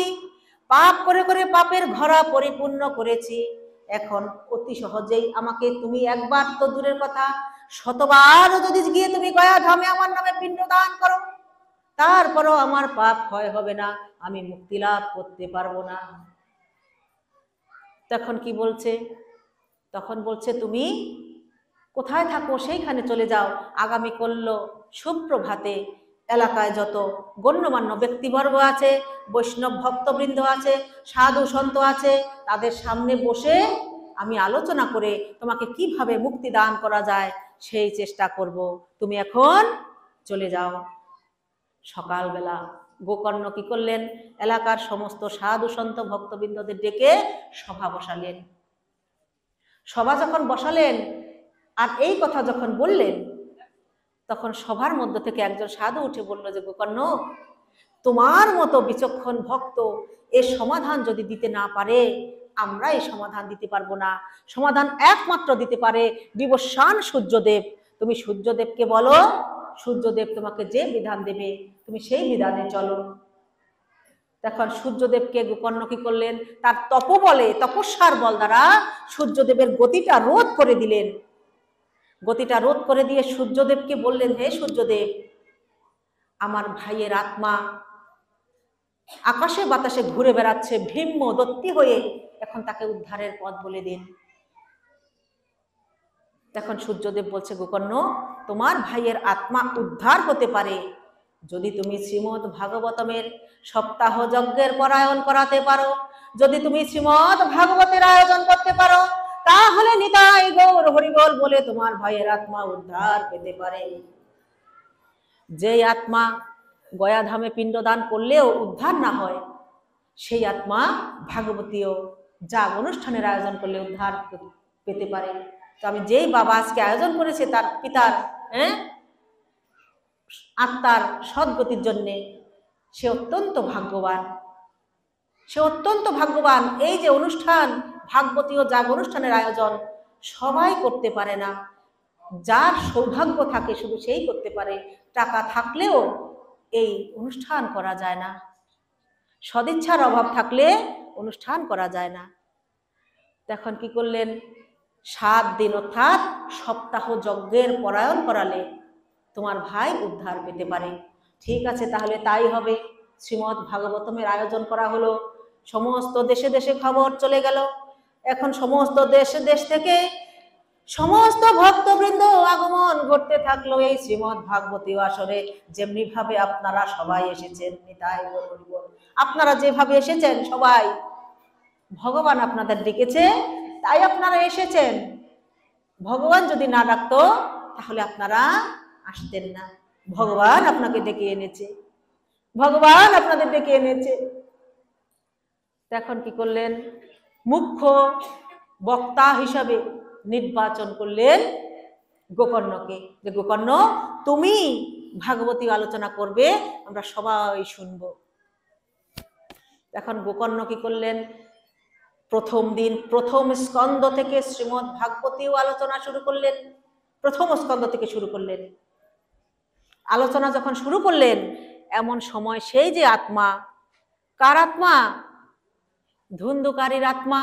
পাপ করে করে পাপের ঘরা পরিপূর্ণ করেছি, এখন অতি সহজেই আমাকে তুমি একবার তো দূরের কথা, শতবার যদি গিয়ে তুমি গয়াধামে আমার নামে পিণ্ড দান করো, তারপরও আমার পাপ ক্ষয় হবে না, আমি মুক্তি লাভ করতে পারবো না। তখন কি বলছে? তখন বলছে, তুমি কোথায় থাকো সেইখানে চলে যাও। আগামী করল সুপ্রভাতে এলাকায় যত গণ্যমান্য ব্যক্তিবর্গ আছে, বৈষ্ণব ভক্তবৃন্দ আছে, সাধু সন্ত আছে, তাদের সামনে বসে আমি আলোচনা করে তোমাকে কিভাবে মুক্তি দান করা যায় সেই চেষ্টা করব, তুমি এখন চলে যাও। সকালবেলা গোকর্ণ কি করলেন, এলাকার সমস্ত সাধু সন্ত ভক্তবৃন্দদের ডেকে সভা বসালেন। সভা যখন বসালেন আর এই কথা যখন বললেন, তখন সভার মধ্যে থেকে একজন সাধু উঠে বলল যে, গোকর্ণ, তোমার মতো বিচক্ষণ ভক্ত এর সমাধান যদি দিতে না পারে, আমরা এই সমাধান দিতে পারবো না। সমাধান একমাত্র দিতে পারে বিবস্বান সূর্যদেব। তুমি সূর্যদেবকে বলো, সূর্যদেব তোমাকে যে বিধান দেবে তুমি সেই বিধানে চলো। তখন সূর্যদেবকে গোকর্ণ কি করলেন, তার তপবলে, তপস্যার বল দ্বারা সূর্যদেবের গতিটা রোধ করে দিলেন। গতিটা রোধ করে দিয়ে সূর্যদেবকে বললেন, হে সূর্যদেব, আমার ভাইয়ের আত্মা আকাশে বাতাসে ঘুরে বেড়াচ্ছে ভীম্য দত্তি হয়ে, এখন তাকে উদ্ধারের পথ বলে দিন। তখন সূর্যদেব বলছে, গোকর্ণ, তোমার ভাইয়ের আত্মা উদ্ধার হতে পারে যদি তুমি শ্রীমদ ভাগবতমের সপ্তাহ যজ্ঞের পরায়ণ করাতে পারো, যদি তুমি শ্রীমদ ভাগবতের আয়োজন করতে পারো, তাহলে নিতাই গৌর হরিবল বলে তোমার ভাইয়ের আত্মা উদ্ধার পেতে পারে। যেই আত্মা গয়াধামে পিণ্ডদান করলেও উদ্ধার না হয়, সেই আত্মা ভাগবতীয় যাগ অনুষ্ঠানের আয়োজন করলে উদ্ধার পেতে পারে। তো আমি যেই বাবা আজকে আয়োজন করেছে তার পিতার আত্মার সদ্গতির জন্যে, সে অত্যন্ত ভাগ্যবান, সে অত্যন্ত ভাগ্যবান। এই যে অনুষ্ঠান, ভাগবতীয় যাগ অনুষ্ঠানের আয়োজন সবাই করতে পারে না, যার সৌভাগ্য থাকে শুধু সেই করতে পারে। টাকা থাকলেও এই অনুষ্ঠান করা যায় না, সদিচ্ছার অভাব থাকলে অনুষ্ঠান করা যায় না। তখন কি করলেন, 7 দিন অর্থাৎ সপ্তাহ যজ্ঞের পরায়ণ করালে তোমার ভাই উদ্ধার পেতে পারে। ঠিক আছে, তাহলে তাই হবে। শ্রীমদ্ ভাগবতমের আয়োজন করা হলো, সমস্ত দেশে দেশে খবর চলে গেল। এখন সমস্ত দেশ থেকে সমস্ত ভক্তবৃন্দ আগমন ঘটতে থাকলো এই শ্রীমদ্ ভাগবতীয় আসরে। যেমনি ভাবে আপনারা সবাই এসেছেন, নিতাই গৌর হরিবল, আপনারা যেভাবে এসেছেন সবাই, ভগবান আপনাদের ডেকেছে তাই আপনারা এসেছেন। ভগবান যদি না ডাকতো তাহলে আপনারা আসতেন না। ভগবান আপনাকে ডেকে এনেছে, ভগবান আপনাদের ডেকে এনেছে। এখন কি করলেন, মুখ্য বক্তা হিসাবে নির্বাচন করলেন গোকর্ণকে, যে গোকর্ণ, তুমি ভাগবতী আলোচনা করবে, আমরা সবাই শুনব। এখন গোকর্ণ কি করলেন, প্রথম দিন প্রথম স্কন্ধ থেকে শ্রীমদ্ ভাগবতীয় আলোচনা শুরু করলেন, প্রথম স্কন্ধ থেকে শুরু করলেন। আলোচনা যখন শুরু করলেন, এমন সময় সেই যে আত্মা, কার আত্মা? ধুন্ধুকারীর আত্মা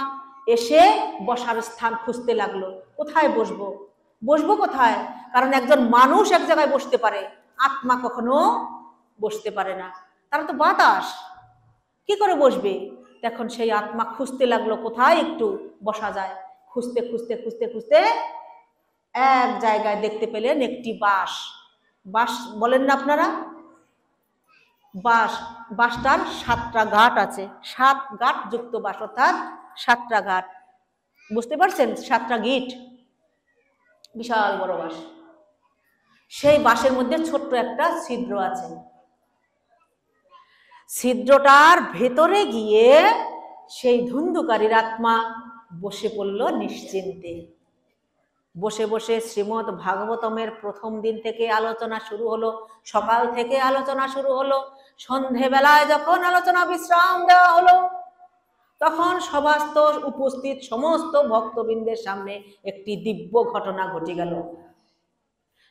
এসে বসার স্থান খুঁজতে লাগলো। কোথায় বসবো? বসবো কোথায়? কারণ একজন মানুষ এক জায়গায় বসতে পারে, আত্মা কখনো বসতে পারে না। তারা তো বাতাস, কি করে বসবে? তখন সেই আত্মা খুঁজতে লাগলো কোথায় একটু বসা যায়। খুঁজতে খুঁজতে খুঁজতে খুঁজতে এক জায়গায় দেখতে পেলেন একটি বাঁশ। বাঁশ বলেন না আপনারা? বাঁশ, বাঁশটার 7টা ঘাট আছে, 7 ঘাট যুক্ত বাঁশ, অর্থাৎ 7টা ঘাট। বুঝতে পারছেন? 7টা গিট, বিশাল বড় বাঁশ। সেই বাঁশের মধ্যে ছোট্ট একটা ছিদ্র আছে। ছিদ্রটার ভেতরে গিয়ে সেই ধুন্ধুকারীর আত্মা বসে পড়ল নিশ্চিন্তে। বসে বসে শ্রীমদ্ ভাগবতমের প্রথম দিন থেকে আলোচনা শুরু হলো, সকাল থেকে আলোচনা শুরু হলো, সন্ধেবেলায় যখন আলোচনা বিশ্রাম দেওয়া হলো, তখন সভাস্থ উপস্থিত সমস্ত ভক্তবৃন্দের সামনে একটি দিব্য ঘটনা ঘটে গেল।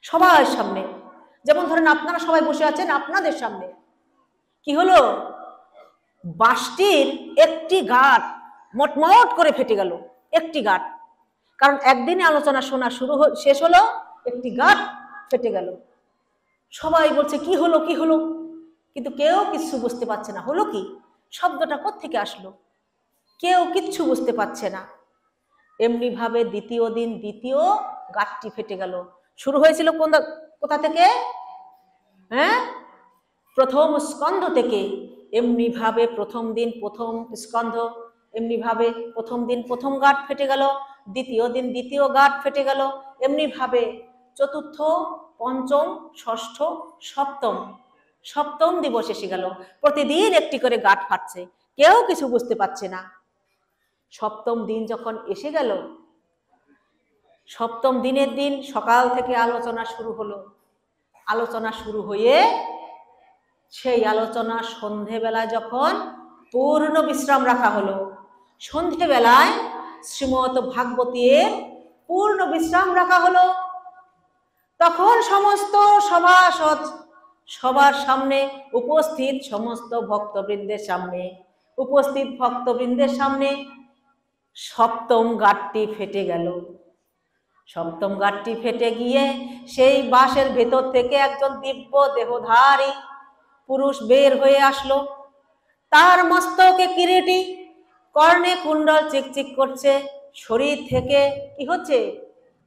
সবার সামনে, যেমন ধরেন আপনারা সবাই বসে আছেন, আপনাদের সামনে কি হলো? বাঁশটির একটি গাঁট মটমট করে ফেটে গেল, একটি গাঁট। কারণ একদিনে আলোচনা শোনা শেষ হলো, একটি গাঁট ফেটে গেল। সবাই বলছে কি হলো, কি হলো, কিন্তু কেউ কিছু বুঝতে পারছে না। হলো কি? শব্দটা কোত্থেকে আসলো? কেউ কিচ্ছু বুঝতে পারছে না। এমনি ভাবে দ্বিতীয় দিন দ্বিতীয় গাঁটটি ফেটে গেল। শুরু হয়েছিল কোথা থেকে? হ্যাঁ, প্রথম স্কন্ধ থেকে। এমনি ভাবে প্রথম দিন প্রথম স্কন্ধ, এমনি ভাবে প্রথম দিন প্রথম গাঁট ফেটে গেল, দ্বিতীয় দিন দ্বিতীয় গাঁট ফেটে গেল, এমনি ভাবে চতুর্থ, পঞ্চম, ষষ্ঠ, সপ্তম দিবস এসে গেল। প্রতিদিন একটি করে গাঁট ফাটছে, কেউ কিছু বুঝতে পারছে না। সপ্তম দিন যখন এসে গেল, সপ্তম দিনের দিন সকাল থেকে আলোচনা শুরু হলো। আলোচনা শুরু হয়ে সেই আলোচনা সন্ধেবেলায় যখন পূর্ণ বিশ্রাম রাখা হলো, সন্ধেবেলায় শ্রীমদ্ ভাগবতের পূর্ণ বিশ্রাম রাখা হলো, তখন সমস্ত সভাসদ সবার সামনে উপস্থিত সমস্ত ভক্তবৃন্দের সামনে, উপস্থিত ভক্তবৃন্দের সামনে সপ্তম গাঁটটি ফেটে গেল। সপ্তম গাঁটটি ফেটে গিয়ে সেই বাঁশের ভেতর থেকে একজন দিব্য দেহধারী পুরুষ বের হয়ে আসলো। তার মস্তকে কিরীটি, কর্ণে কুণ্ডল চিকচিক করছে, শরীর থেকে কি হচ্ছে?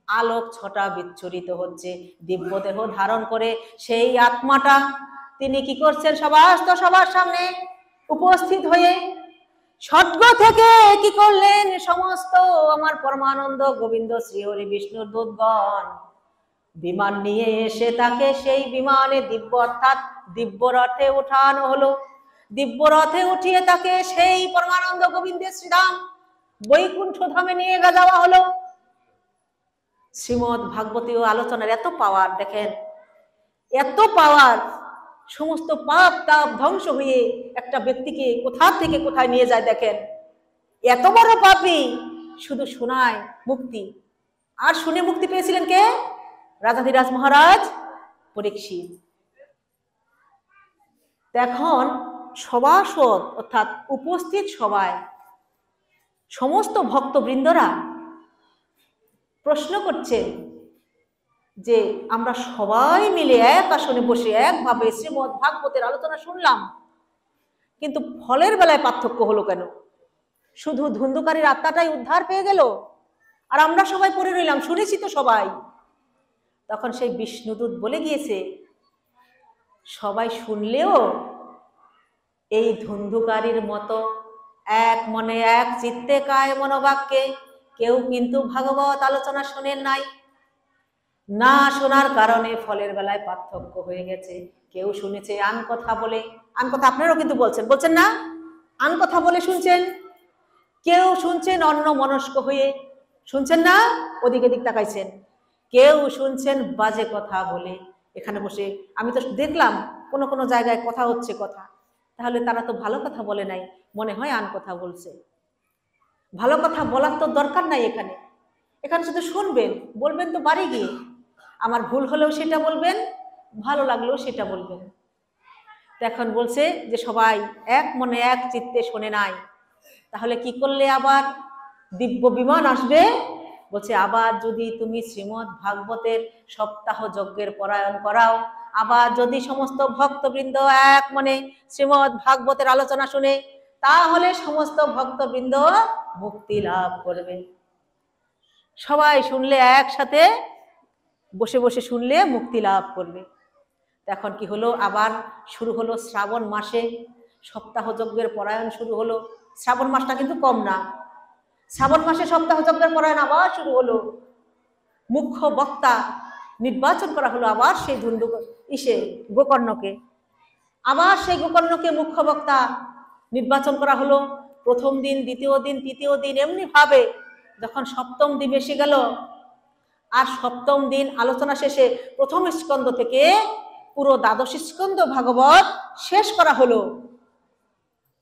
আলোক ছটা বিচ্ছুরিত হচ্ছে। দিব্য দেহ ধারণ করে সেই আত্মাটা তিনি কি করছেন? সবার সামনে উপস্থিত হয়ে স্বর্গ থেকে কি করলেন? সমস্ত আমার পরমানন্দ গোবিন্দ শ্রীহরি বিষ্ণুর দূতগণ বিমান নিয়ে এসে তাকে সেই বিমানে দিব্য অর্থাৎ দিব্য রথে উঠানো হলো। দিব্য রথে উঠিয়ে তাকে সেই পরমানন্দ গোবিন্দের শ্রীধাম বৈকুণ্ঠ ধামে নিয়ে যাওয়া হলো। শ্রীমদ্ ভাগবতীয় আলোচনার এত পাওয়ার দেখেন, এত পাওয়ার। সমস্ত পাপ তাপ ধ্বংস হয়ে একটা ব্যক্তিকে কোথা থেকে কোথায় নিয়ে যায় দেখেন। এত বড় পাপী শুধু শোনায় মুক্তি। আর শুনে মুক্তি পেয়েছিলেন কে? রাজাধিরাজ মহারাজ পরীক্ষিত। এখন সভাসদ অর্থাৎ উপস্থিত সবাই সমস্ত ভক্তবৃন্দরা প্রশ্ন করছে যে আমরা সবাই মিলে এক আসনে বসে একভাবে শ্রীমদ্ ভাগবতের আলোচনা শুনলাম, কিন্তু ফলের বেলায় পার্থক্য হলো কেন? শুধু ধুন্ধুকারীর আত্মাটাই উদ্ধার পেয়ে গেল, আর আমরা সবাই পড়ে রইলাম, শুনেছি তো সবাই। তখন সেই বিষ্ণুদূত বলে গিয়েছে, সবাই শুনলেও এই ধুন্ধুকারীর মতো এক মনে এক চিত্তে কায় মনোবাক্যে কেউ কিন্তু ভাগবত আলোচনা শোনেন নাই। না শোনার কারণে ফলের বেলায় পার্থক্য হয়ে গেছে। কেউ শুনেছে আন কথা বলে, আন কথা আপনারাও কিন্তু বলছেন না? আন কথা বলে শুনছেন। কেউ শুনছেন অন্য মনস্ক হয়ে, শুনছেন না? ওদিক এদিক তাকাইছেন। কেউ শুনছেন বাজে কথা বলে। এখানে বসে আমি তো দেখলাম কোনো জায়গায় কথা হচ্ছে কথা, তাহলে তারা তো ভালো কথা বলে নাই, মনে হয় আন কথা বলছে। ভালো কথা বলার তো দরকার নাই এখানে। এখানে শুধু শুনবেন, বলবেন তো বাড়ি গিয়ে। আমার ভুল হলেও সেটা বলবেন, ভালো লাগলো সেটা বলবেন। এখন বলছে যে সবাই এক মনে এক চিত্তে শোনে নাই, তাহলে কি করলে আবার দিব্য বিমান আসবে? বলছে আবার যদি তুমি শ্রীমদ্ ভাগবতের সপ্তাহ যজ্ঞের পরায়ণ করাও, আবার যদি সমস্ত ভক্তবৃন্দ এক মনে শ্রীমদ্ ভাগবতের আলোচনা শুনে, তাহলে সমস্ত ভক্তবৃন্দ মুক্তি লাভ করবে। সবাই শুনলে, একসাথে বসে বসে শুনলে মুক্তি লাভ করবে। এখন কি হলো, আবার শুরু হলো শ্রাবণ মাসে সপ্তাহ যজ্ঞের পরায়ণ শুরু হলো। শ্রাবণ মাসটা কিন্তু কম না, শ্রাবণ মাসে সপ্তাহ যজ্ঞের পরায়ণ আবার শুরু হলো। মুখ্য বক্তা নির্বাচন করা হলো আবার সেই গোকর্ণকে, আবার সেই গোকর্ণকে মুখ্য বক্তা নির্বাচন করা হলো। প্রথম দিন, দ্বিতীয় দিন, তৃতীয় দিন, এমনি ভাবে যখন সপ্তম দিন এসে গেল, আর সপ্তম দিন আলোচনা শেষে প্রথম স্কন্ধ থেকে পুরো দ্বাদশ স্কন্ধ ভাগবত শেষ করা হলো।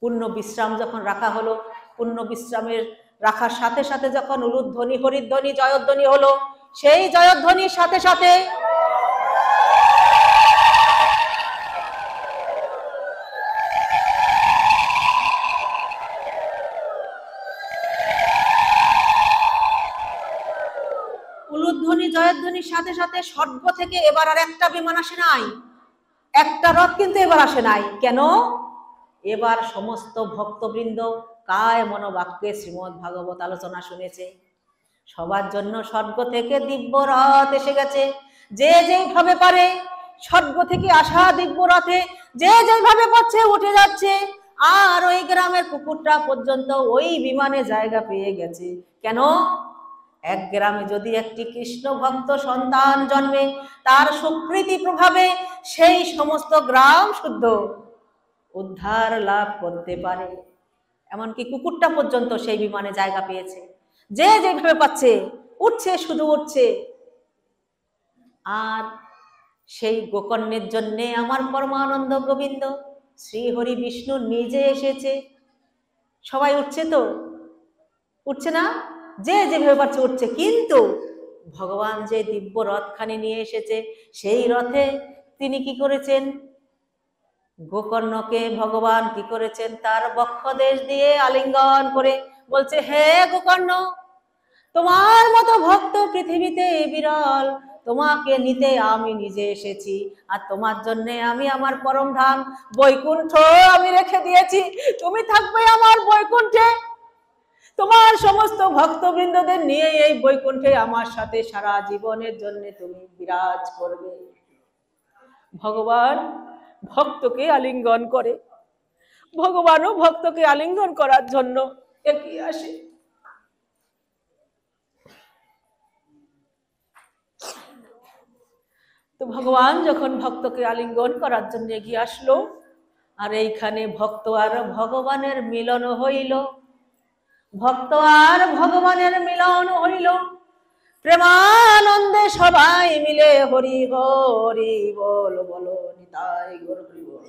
পূর্ণ বিশ্রাম যখন রাখা হলো, পূর্ণ বিশ্রামের রাখার সাথে সাথে যখন উলুধ্বনি, হরিধ্বনি, জয়ধ্বনি হলো, সেই জয়ধ্বনির সাথে সাথে উলুধ্বনি, জয়ধ্বনির সাথে সাথে স্বর্গ থেকে এবার আর একটা বিমান আসে নাই, একটা রথ কিন্তু এবার আসে নাই। কেন? এবার সমস্ত ভক্তবৃন্দ কায় মনোবাক্যে শ্রীমদ্ ভাগবত আলোচনা শুনেছে। সবার জন্য স্বর্গ থেকে দিব্য রথ এসে গেছে। যে যেইভাবে পারে স্বর্গ থেকে আসা দিব্য রথে যে যেইভাবে পাচ্ছে উঠে যাচ্ছে, আর ওই গ্রামের কুকুরটা পর্যন্ত ওই বিমানে জায়গা পেয়ে গেছে। কেন? এক গ্রামে যদি একটি কৃষ্ণ ভক্ত সন্তান জন্মে, তার সুকৃতি প্রভাবে সেই সমস্ত গ্রাম শুদ্ধ উদ্ধার লাভ করতে পারে। এমনকি কুকুরটা পর্যন্ত সেই বিমানে জায়গা পেয়েছে। যে যেভাবে পাচ্ছে উঠছে, শুধু উঠছে। আর সেই গোকর্ণের জন্যে আমার পরমানন্দ গোবিন্দ শ্রী হরি বিষ্ণু নিজে এসেছে। সবাই উঠছে তো? উঠছে না? যে যেভাবে পাচ্ছে উঠছে। কিন্তু ভগবান যে দিব্য রথখানি নিয়ে এসেছে, সেই রথে তিনি কি করেছেন? গোকর্ণকে ভগবান কি করেছেন? তার বক্ষদেশ দিয়ে আলিঙ্গন করে বলছে, হে গোকর্ণ, তোমার মতো ভক্ত পৃথিবীতে বিরল, তোমাকে নিতে আমি নিজে এসেছি। আর তোমার জন্য আমি আমার পরম ধাম বৈকুণ্ঠ আমি রেখে দিয়েছি। তুমি থাকবে আমার বৈকুণ্ঠে, তোমার সমস্ত ভক্তবৃন্দদের নিয়ে এই বৈকুণ্ঠে আমার সাথে সারা জীবনের জন্য তুমি বিরাজ করবে। ভগবান ভক্তকে আলিঙ্গন করে, ভগবানও ভক্তকে আলিঙ্গন করার জন্য এগিয়ে আসে। তো ভগবান যখন ভক্তকে আলিঙ্গন করার জন্য এগিয়ে আসলো, আর এইখানে ভক্ত আর ভগবানের মিলন হইল, ভক্ত আর ভগবানের মিলন হইল। প্রেমানন্দে সবাই মিলে হরি হরি বল বলো নিতাই গৌর হরি বল।